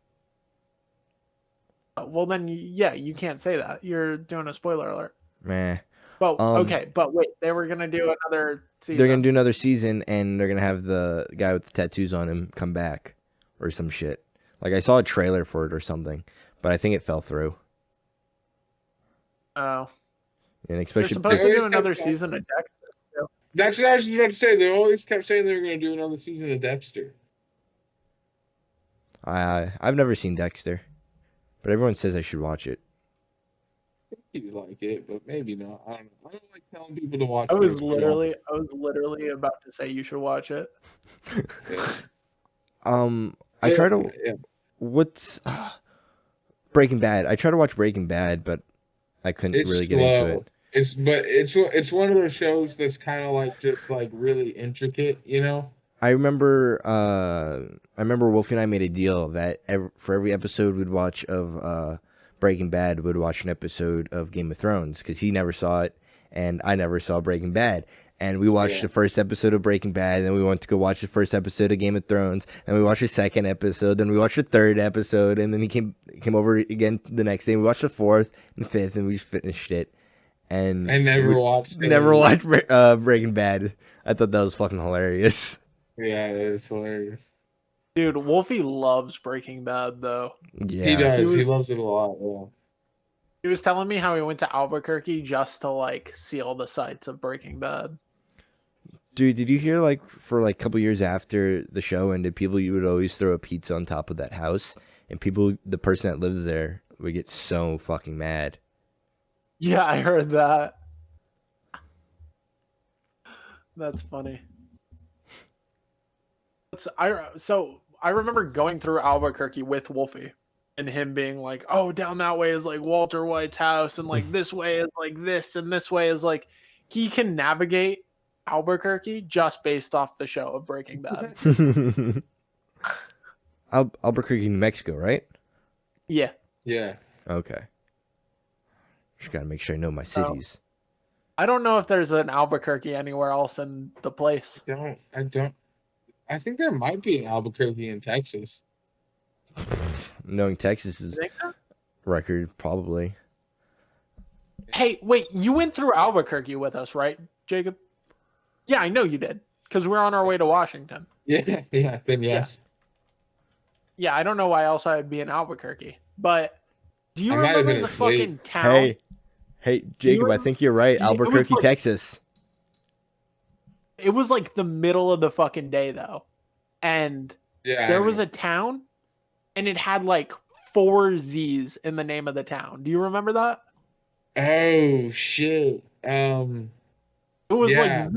Well, then, yeah, you can't say that. You're doing a spoiler alert. Meh. But okay, but wait, they were gonna do another season. They're gonna do another season, and they're gonna have the guy with the tattoos on him come back, or some shit. Like I saw a trailer for it or something, but I think it fell through. Oh, And they're especially supposed to Always do another kept- season of Dexter. That's what I was about to say. They always kept saying they were going to do another season of Dexter. I've never seen Dexter, but everyone says I should watch it. I think you like it, but maybe not. I don't know. I don't like telling people to watch. I was things. literally about to say you should watch it. Yeah. I try to. Yeah. What's Breaking Bad? I try to watch Breaking Bad, but I couldn't It's really get into slow. it. It's one of those shows that's kind of like just like really intricate, you know. I remember Wolfie and I made a deal that for every episode we'd watch of Breaking Bad, we'd watch an episode of Game of Thrones, because he never saw it and I never saw Breaking Bad. And we watched the first episode of Breaking Bad, and then we went to go watch the first episode of Game of Thrones, and we watched the second episode, then we watched the third episode, and then he came over again the next day. We watched the fourth and fifth, and we just finished it. And I never watched Breaking Bad. I thought that was fucking hilarious. Yeah, it is hilarious. Dude, Wolfie loves Breaking Bad, though. Yeah, He does. He was- loves it a lot. Yeah. He was telling me how he went to Albuquerque just to like see all the sights of Breaking Bad. dude. Did you hear like for like a couple years after the show ended, you would always throw a pizza on top of that house, and the person that lives there would get so fucking mad. Yeah, I heard that. That's funny. I remember going through Albuquerque with Wolfie and him being like, "Oh, down that way is like Walter White's house, and like this way is like this, and this way is like." He can navigate Albuquerque just based off the show of Breaking Bad. Albuquerque, New Mexico, right? Yeah. Yeah. Okay. Just gotta make sure I know my So, cities. I don't know if there's an Albuquerque anywhere else in the place. I think there might be an Albuquerque in Texas. Knowing Texas's You think so? record, probably. Hey, wait, you went through Albuquerque with us, right, Jacob? Yeah, I know you did, because we're on our way to Washington. Yeah, yeah, then yes. Yeah, I don't know why else I would be in Albuquerque. But do you I might have remember been the asleep. fucking town? Hey, Jacob, I think you're right. It was Albuquerque, like- Texas. It was like the middle of the fucking day, though. And Yeah, there I was know. a town, and it had like 4 Z's in the name of the town. Do you remember that? Oh shit. It was like Yeah.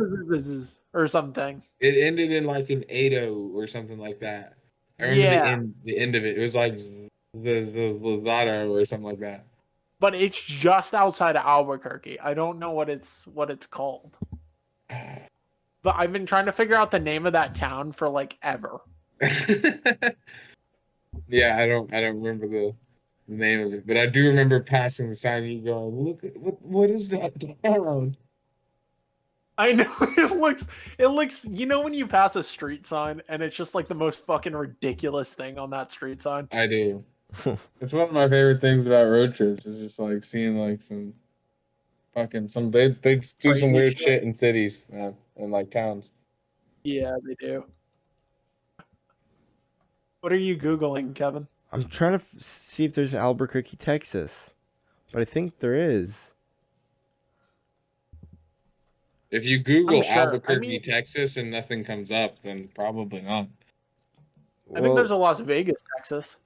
Zzz or something. It ended in like an 80 or something like that. I remember Yeah, the end of it. It was like the Lozado or something like that. but it's just outside of Albuquerque. I don't know what it's called. But I've been trying to figure out the name of that town for like ever. Yeah, I don't remember the name of it, but I do remember passing the sign and you going, look at what is that town? I know it looks you know when you pass a street sign and it's just like the most fucking ridiculous thing on that street sign. I do. It's one of my favorite things about road trips is just like seeing like some fucking they do Crazy some weird shit. shit in cities, man, and like towns. Yeah, they do. What are you Googling, Kevin? I'm trying to see if there's an Albuquerque, Texas, but I think there is. If you Google I'm sure. Albuquerque, Texas, and nothing comes up, then probably not. I think there's a Las Vegas, Texas.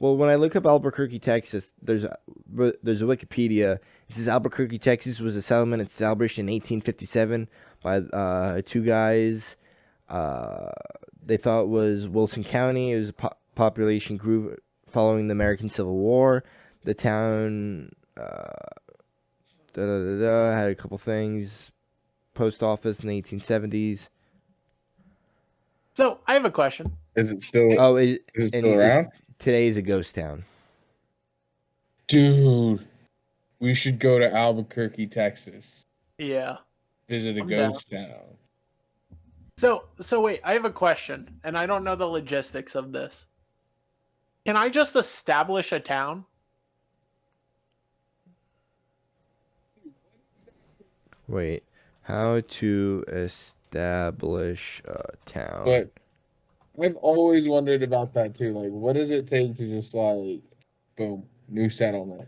Well, when I look up Albuquerque, Texas, there's a Wikipedia. It says Albuquerque, Texas was a settlement established in 1857 by 2 guys. They thought it was Wilson County. It was a population grew following the American Civil War. The town had a couple things. Post office in the 1870s. So I have a question. Is it still? Oh, is it still around? Today is a ghost town. Dude, we should go to Albuquerque, Texas. Yeah. Visit a I'm ghost town. So wait, I have a question, and I don't know the logistics of this. Can I just establish a town? Wait, how to establish a town? But I've always wondered about that too. Like, what does it take to just like, boom, new settlement?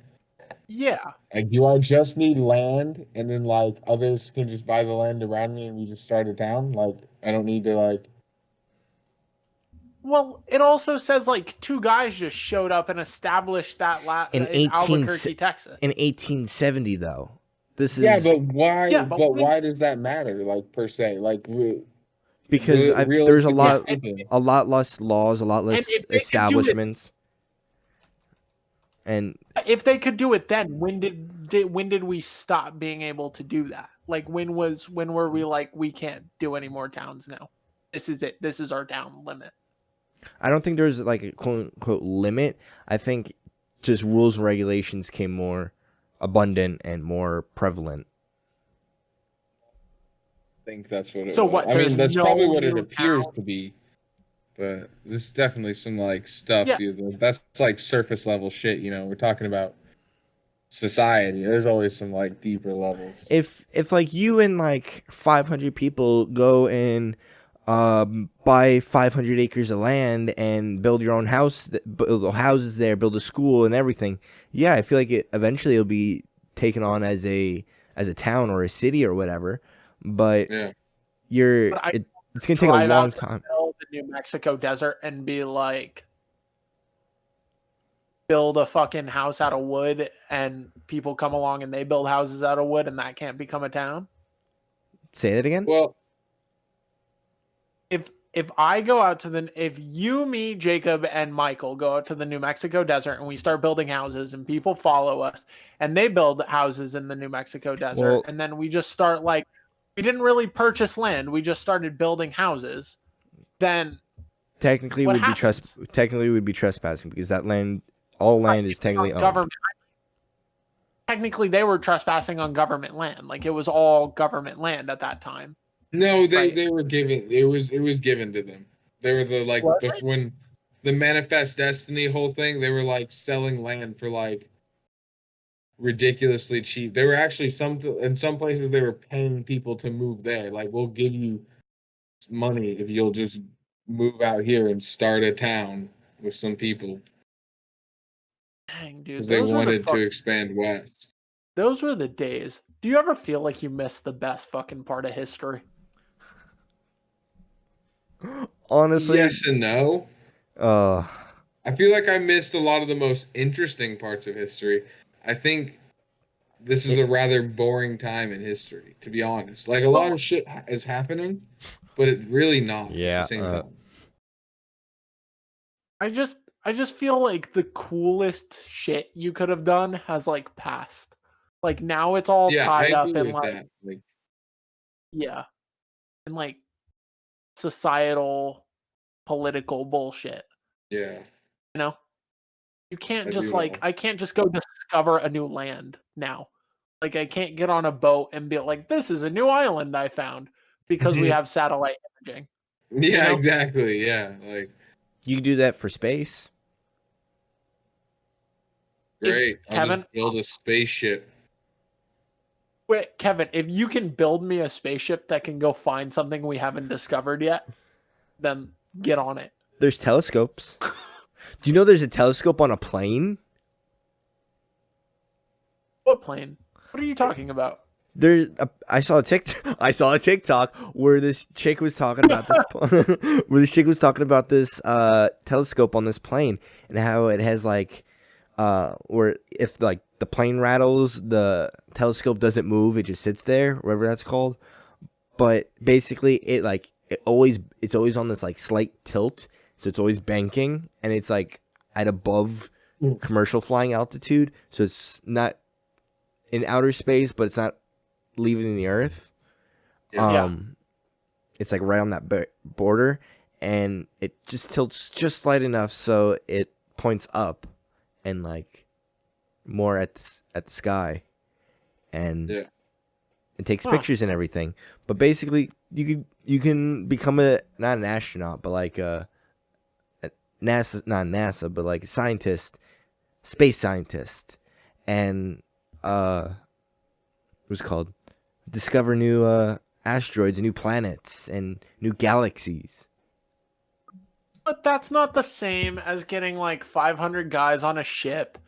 Yeah. Like, do I just need land, and then like others can just buy the land around me, and we just start a town? Like, I don't need to like. Well, it also says like 2 guys just showed up and established that in Albuquerque, Texas. In 1870, though, this is Yeah, but why? Yeah, but why does that matter? Like per se, like because there's a lot less laws, a lot less establishments. And if they could do it then, when did we stop being able to do that? Like when were we like we can't do any more towns now? This is it. This is our town limit. I don't think there's like a quote unquote limit. I think just rules and regulations came more abundant and more prevalent. I think that's what it So was. what? I mean, that's no probably what it new appears town? to be. But there's definitely some like stuff, Yeah. dude. That's like surface level shit, you know. We're talking about society. There's always some like deeper levels. If like you and like 500 people go and buy 500 acres of land and build your own house, build houses there, build a school and everything, yeah, I feel like it eventually will be taken on as a town or a city or whatever. But yeah, it's gonna take a long time. The New Mexico desert and be like, build a fucking house out of wood, and people come along and they build houses out of wood, and that can't become a town. Say that again. Well, if I go out to if you, me, Jacob, and Michael go out to the New Mexico desert and we start building houses and people follow us and they build houses in the New Mexico desert, and then we just start like, we didn't really purchase land, we just started building houses, then technically What would be happens? trespassing because that land, all land is technically owned. Government. Technically, they were trespassing on government land. Like it was all government land at that time. No, Right. they were given. It was given to them. They were Was the it? when the Manifest Destiny whole thing. They were like selling land for like ridiculously cheap. They were actually in some places they were paying people to move there. Like we'll give you money if you'll just move out here and start a town with some people Dang, dude, because they wanted to expand west. those were the days. Do you ever feel like you missed the best fucking part of history? Honestly, Yes and no. uh, I feel like I missed a lot of the most interesting parts of history. I think this is a rather boring time in history, to be honest. Like a lot of shit is happening, but it really not at yeah, the same time. I just feel like the coolest shit you could have done has like passed. Like now it's all Yeah, I tied up agree in with like that. Like, yeah, in like societal political bullshit. yeah, You know? You I can't just do like know. I can't just go discover a new land now. Like I can't get on a boat and be like, this is a new island I found because we have satellite imaging. Yeah, know? exactly. Yeah, like you can do that for space. great. I'll just Kevin, build a spaceship. wait, Kevin, if you can build me a spaceship that can go find something we haven't discovered yet, then get on it. There's telescopes. Do you know there's a telescope on a plane? What plane? What are you talking about? I saw I saw a TikTok where this chick was talking about this where this chick was talking about this telescope on this plane and how it has like where if like the plane rattles, the telescope doesn't move, it just sits there, whatever that's called. But basically it's always on this like slight tilt, so it's always banking and it's like at above commercial flying altitude, so it's not in outer space, but it's not leaving the earth. Yeah. It's like right on that border, and it just tilts just slight enough so it points up and like more at the sky, and Yeah. it takes pictures and everything. But basically, you can become not an astronaut, but like a NASA, not NASA, but like a scientist, space scientist, and what's it called, discover new asteroids and new planets and new galaxies. But that's not the same as getting like 500 guys on a ship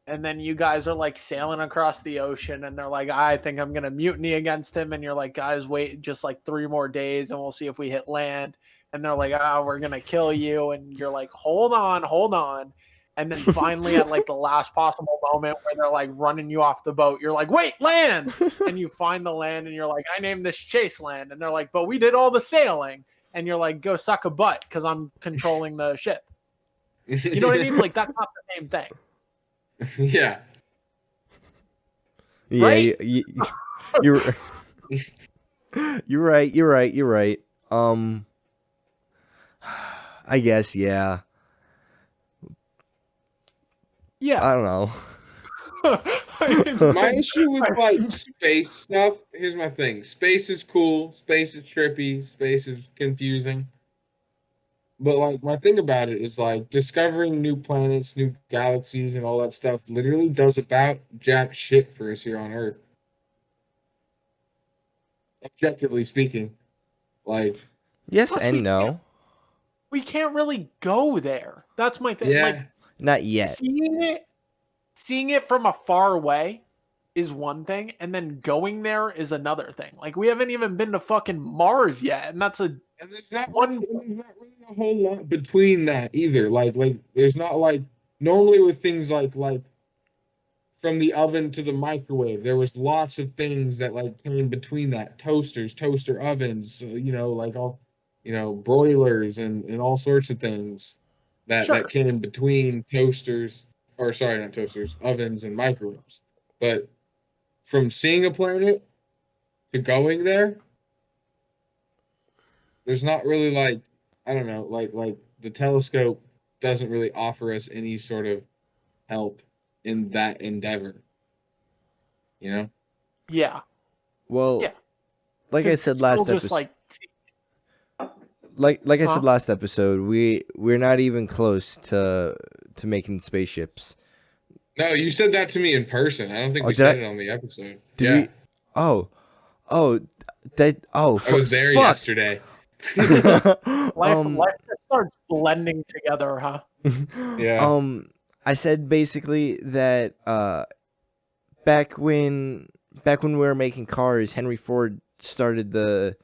and then you guys are like sailing across the ocean and they're like, I think I'm going to mutiny against him. And you're like, guys, wait just like 3 more days and we'll see if we hit land. And they're like, we're going to kill you. And you're like, hold on, hold on. And then finally, at like the last possible moment where they're like running you off the boat, you're like, wait, land. And you find the land and you're like, I named this Chase Land. And they're like, but we did all the sailing. And you're like, go suck a butt because I'm controlling the ship. You know what I mean? Like, that's not the same thing. Yeah. Yeah, right? you're you're right. You're right. You're right. I guess yeah. Yeah. I don't know. My issue with like space stuff, here's my thing. Space is cool, space is trippy, space is confusing. But like my thing about it is like discovering new planets, new galaxies and all that stuff literally does about jack shit for us here on Earth. Objectively speaking. Like Yes Plus, and no. we can't really go there. That's my thing. yeah. Like, Not yet. seeing it from afar away is one thing, and then going there is another thing. Like, we haven't even been to fucking Mars yet, and that's And there's not really a whole lot between that either. Like there's not like normally with things like from the oven to the microwave, there was lots of things that like came between that. Toasters, toaster ovens, like all broilers and all sorts of things that sure. came in between toasters, or sorry, not toasters, ovens and microwaves. But from seeing a planet to going there, there's not really like I don't know, like the telescope doesn't really offer us any sort of help in that endeavor. You know? Yeah. Well, Yeah. like I 'Cause said it's still last just episode, like, like I huh? said last episode, we're not even close to making spaceships. No, you said that to me in person. I don't think Oh, we did said I? it on the episode. Did Yeah. we? Oh, oh, that. Oh, I was there fuck. yesterday. um, Life just starts blending together, huh? Yeah. um, I said basically that back when we were making cars, Henry Ford started the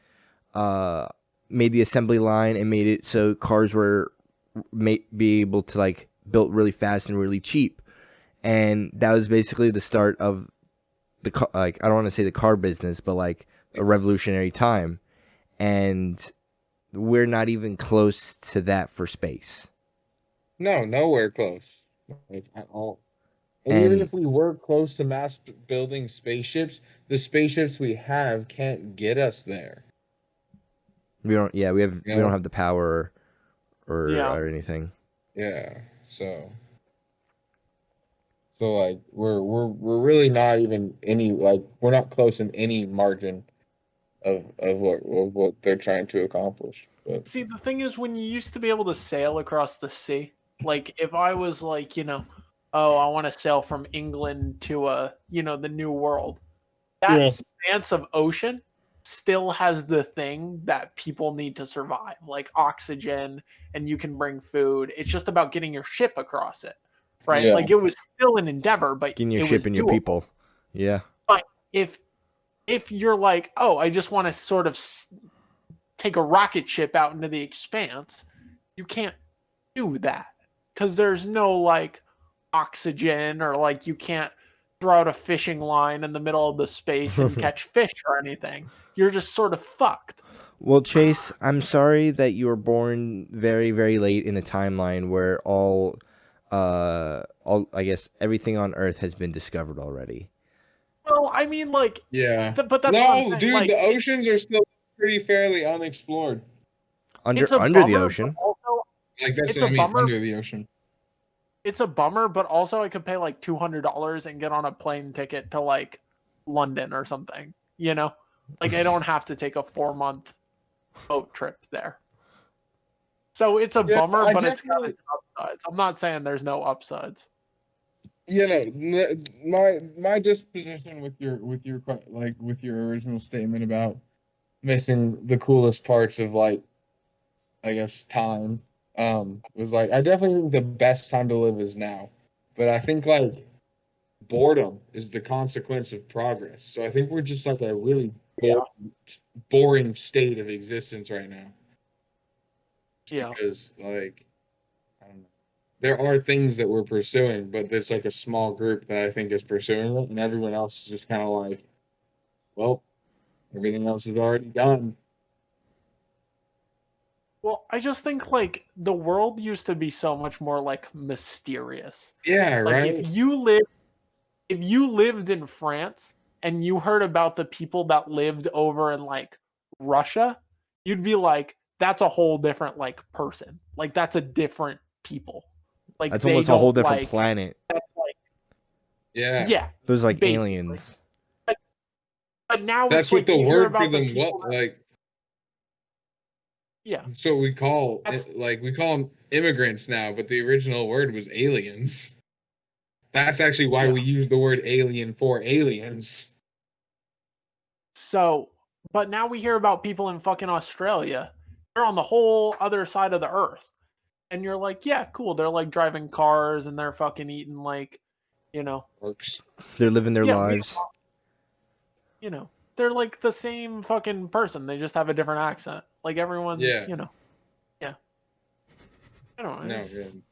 uh made the assembly line and made it so cars were be able to like built really fast and really cheap, and that was basically the start of the like I don't want to say the car business, but like a revolutionary time, and we're not even close to that for space. No, nowhere close. Like at all. And even And if we were close to building spaceships, the spaceships we have can't get us there. we don't, yeah, You we don't know? have the power Yeah. or anything. Yeah. So like we're really not even any like we're not close in any margin of what they're trying to accomplish. But See, the thing is, when you used to be able to sail across the sea, like if I was like, oh, I want to sail from England to the New World, that yeah, expanse of ocean still has the thing that people need to survive, like oxygen, and you can bring food. It's just about getting your ship across it, right? yeah, Like it was still an endeavor, but Getting your it ship was and your doable. people. Yeah. But if you're like, oh, I just want to sort of take a rocket ship out into the expanse, you can't do that because there's no like oxygen, or like you can't throw out a fishing line in the middle of the space and catch fish or anything. You're just sort of fucked. Well, Chase, I'm sorry that you were born very, very late in the timeline where all I guess everything on Earth has been discovered already. Well, I mean, like, yeah. but that's what I'm No, saying. dude, the Like, oceans are still pretty fairly unexplored. Under it's a under the bummer, but ocean. also Like that's it's what a I mean, bummer. under the ocean. It's a bummer, but also I could pay like $200 and get on a plane ticket to like London or something. Like I don't have to take a 4-month boat trip there. So it's a Yeah, bummer, I but it's got definitely its upsides. I'm not saying there's no upsides. My disposition with with your original statement about missing the coolest parts of like I guess time was like I definitely think the best time to live is now. But I think like boredom is the consequence of progress. So I think we're just like a really Yeah. boring state of existence right now. Yeah. Because like I don't know. There are things that we're pursuing, but there's like a small group that I think is pursuing it, and everyone else is just kind of like, well, everything else is already done. Well, I just think like the world used to be so much more like mysterious. Yeah, Like right. if you lived in France and you heard about the people that lived over in like Russia, you'd be like, that's a whole different like person. Like that's a different people. Like That's they almost a whole don't different like planet. that's like Yeah, yeah, Those like basically. aliens. But now it's that's what like the you hear word for about the them people what that like. yeah. That's what we call That's it. Like we call them immigrants now, but the original word was aliens. That's actually why yeah. we use the word alien for aliens. So, but now we hear about people in fucking Australia. They're on the whole other side of the earth. And you're like, yeah, cool. They're like driving cars and they're fucking eating like, you know, Works. They're living their yeah, lives. they're like the same fucking person. They just have a different accent. Like everyone's, Yeah. yeah. I don't know. No, It's yeah. just, I don't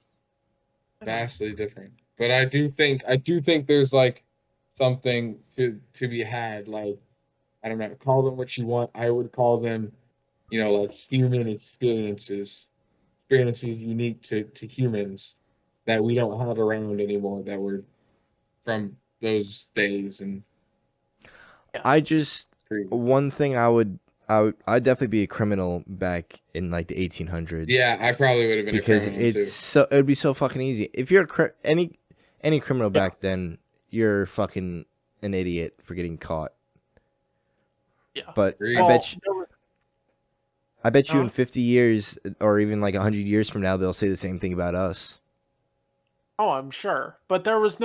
know. Vastly different. But I do think there's like something to be had. Like I don't know, call them what you want. I would call them, like human experiences unique to humans that we don't have around anymore. That were from those days and Yeah. I just creed. one thing I'd definitely be a criminal back in like the 1800s. Yeah, I probably would have been Because a criminal too. it would be so fucking easy. If you're any criminal back then, you're fucking an idiot for getting caught. Yeah. But Agreed. I bet you in Huh? 50 years or even like 100 years from now they'll say the same thing about us. Oh, I'm sure. But there was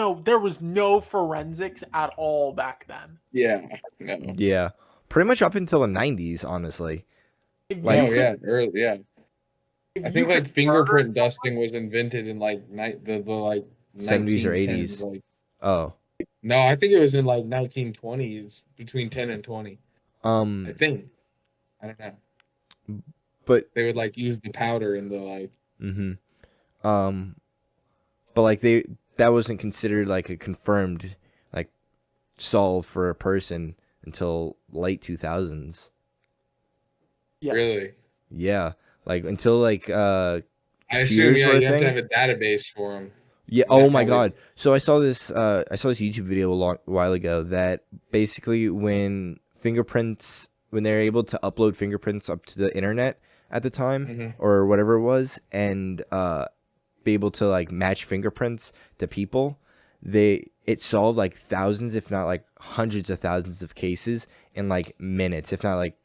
no forensics at all back then. Yeah, no. Yeah. Pretty much up until the 90s, honestly. If Like- you could, yeah, early, yeah. if I you think could like fingerprint murder dusting was invented in like the like 70s or 1910s, 80s. Like, Oh. no, I think it was in like 1920s, between 10 and 20. I think. I don't know. But They would like use the powder in the like. mhm. But like that wasn't considered like a confirmed like solve for a person until late 2000s. Yeah. Really? Yeah, like until like I assume computers yeah, were a you have to thing. have a database for them. Yeah. And that Oh my probably- God. So I saw this YouTube video a while ago that basically when they're able to upload fingerprints up to the internet at the time Mhm. or whatever it was and be able to like match fingerprints to people, it solved like thousands, if not like hundreds of thousands of cases in like minutes, if not like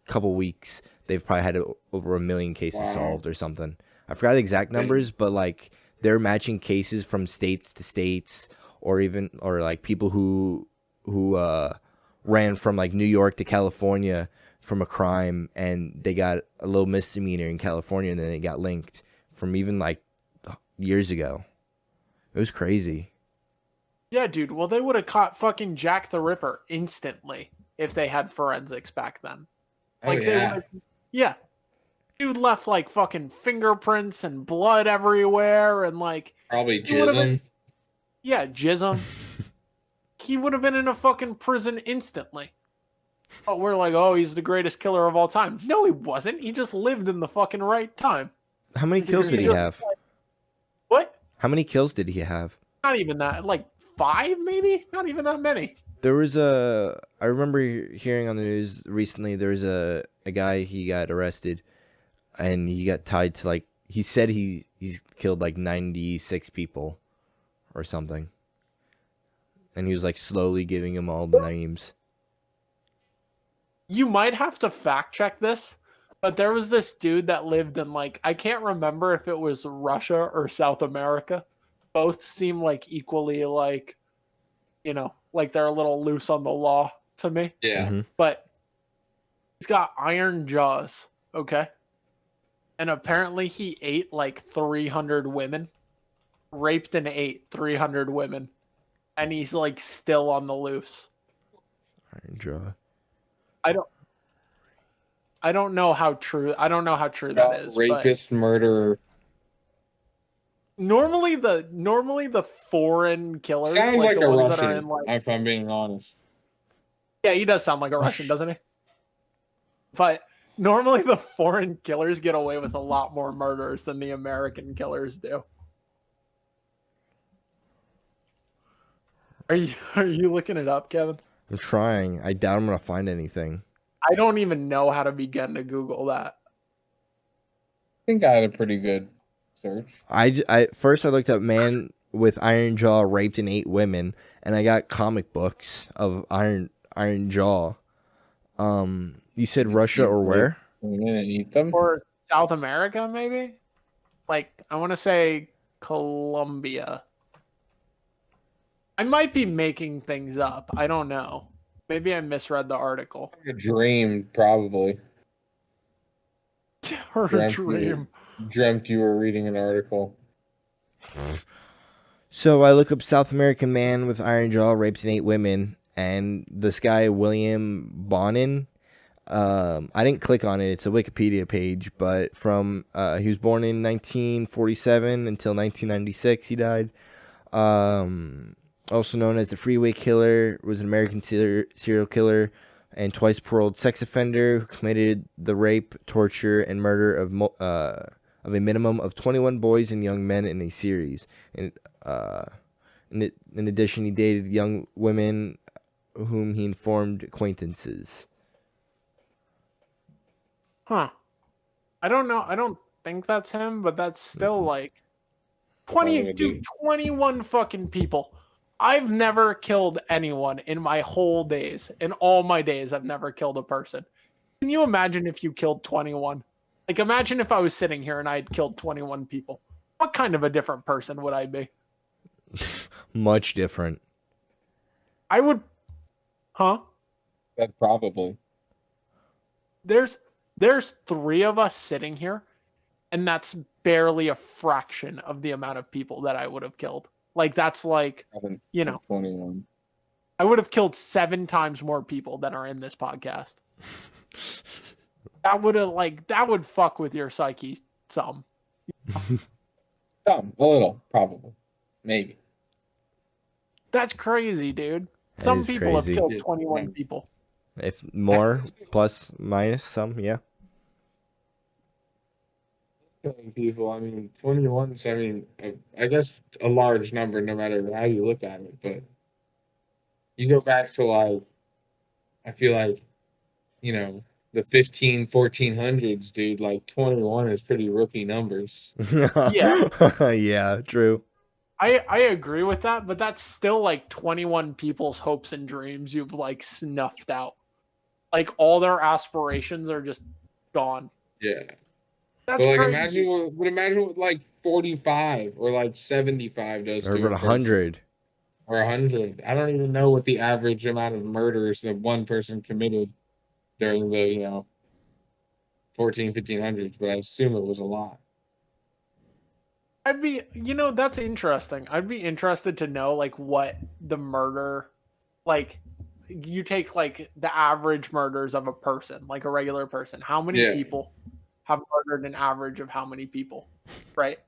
a couple weeks. They've probably had over 1 million cases Wow. solved or something. I forgot the exact numbers, but like they're matching cases from states to states, or like people who ran from like New York to California from a crime, and they got a little misdemeanor in California, and then they got linked from even like years ago. It was crazy. Yeah, dude. Well, they would have caught fucking Jack the Ripper instantly if they had forensics back then. Oh Like they yeah. would. Yeah. Dude left like fucking fingerprints and blood everywhere, and like Probably he would've been- jism. yeah, jism. He would have been in a fucking prison instantly. But we're like, oh, he's the greatest killer of all time. No, he wasn't. He just lived in the fucking right time. How many kills did he have? What? How many kills did he have? Not even that. Like 5, maybe? Not even that many. There was I remember hearing on the news recently, there was a guy, he got arrested and he got tied to like, he said he's killed like 96 people or something. And he was like slowly giving them all the names. You might have to fact check this, but there was this dude that lived in like, I can't remember if it was Russia or South America. Both seem like equally like, you know, like they're a little loose on the law to me. Yeah. Mhm. But he's got iron jaws, okay? And apparently he ate like 300 women, raped and ate 300 women, and he's like still on the loose. Iron Jaw. I don't know how true that is. But Rapist, murderer. normally the foreign killers, Sounds like the a ones that are Russian, in like, if I'm being honest. yeah, he does sound like a Russian, doesn't he? But normally the foreign killers get away with a lot more murders than the American killers do. Are you looking it up, Kevin? I'm trying. I doubt I'm gonna find anything. I don't even know how to begin to Google that. I think I had a pretty good search. First I looked up man with iron jaw raped and 8 women, and I got comic books of iron jaw. You said Russia or where? I'm gonna eat them. Or South America, maybe? Like, I want to say Colombia. I might be making things up. I don't know. Maybe I misread the article. A dream, probably. Or a Dreamt dream. Dreamt you were reading an article. So I look up South American man with iron jaw rapes and 8 women, and this guy William Bonin. I didn't click on it. It's a Wikipedia page, but from he was born in 1947 until 1996. He died. Also known as the Freeway Killer, was an American serial killer and twice paroled sex offender who committed the rape, torture, and murder of a minimum of 21 boys and young men in a series. And in addition, he dated young women whom he informed acquaintances. Huh. I don't know. I don't think that's him, but that's still like 20, dude, 21 fucking people. I've never killed anyone in my whole days. In all my days, I've never killed a person. Can you imagine if you killed 21? Like, imagine if I was sitting here and I had killed 21 people. What kind of a different person would I be? Much different. I would, huh? That probably. There's 3 of us sitting here, and that's barely a fraction of the amount of people that I would have killed. Like, that's like, you know, 21. I would have killed 7 times more people than are in this podcast. That would fuck with your psyche some. A little, probably. Maybe. That's crazy, dude. That Some is people crazy. have killed 21 people. If more, plus, minus, some, yeah. Killing people, I mean, 21's, I mean, I guess a large number no matter how you look at it, but you go back to like, I feel like, you know, the 1400s, dude, like 21 is pretty rookie numbers. Yeah. Yeah, true. I agree with that, but that's still like 21 people's hopes and dreams you've like snuffed out. Like all their aspirations are just gone. Yeah. That's But like crazy. imagine what like 45 or like 75 does Or to about a person. 100. Or 100. I don't even know what the average amount of murders that one person committed during the, 1500s, but I assume it was a lot. I'd be, that's interesting. I'd be interested to know like what the murder, like you take like the average murders of a person, like a regular person. How many Yeah. people have murdered an average of how many people, right?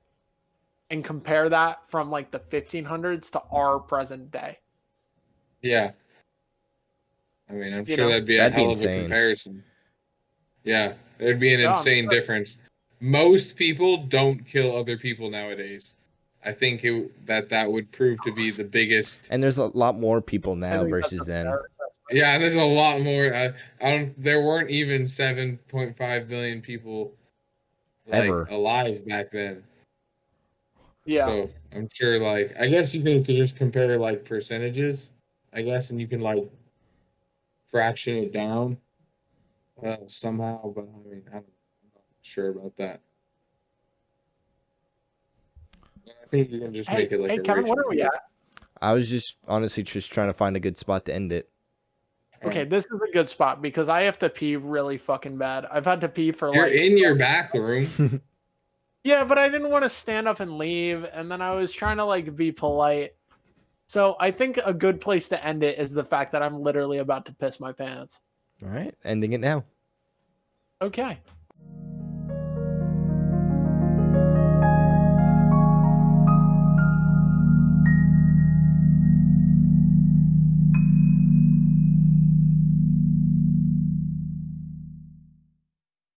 And compare that from like the 1500s to our present day. Yeah. I mean, I'm You sure know? that'd be a That'd be hell of a insane. comparison. Yeah, there'd be an Yeah, I'm insane sure. difference. Most people don't kill other people nowadays. I think that would prove to be the biggest. And there's a lot more people I now think that's versus a then. fair assessment. Yeah, there's a lot more. I don't. There weren't even 7.5 billion people like Ever. alive back then. Yeah. So I'm sure, like, I guess you could just compare like percentages, I guess, and you can like fraction it down somehow. But I mean, I'm not sure about that. I think you can just make it like a Kevin, what ratio. are we at? I was just honestly just trying to find a good spot to end it. Okay, this is a good spot because I have to pee really fucking bad. I've had to pee for You're like in your bathroom. Yeah, but I didn't want to stand up and leave, and then I was trying to like be polite. So I think a good place to end it is the fact that I'm literally about to piss my pants. All right, ending it now. Okay.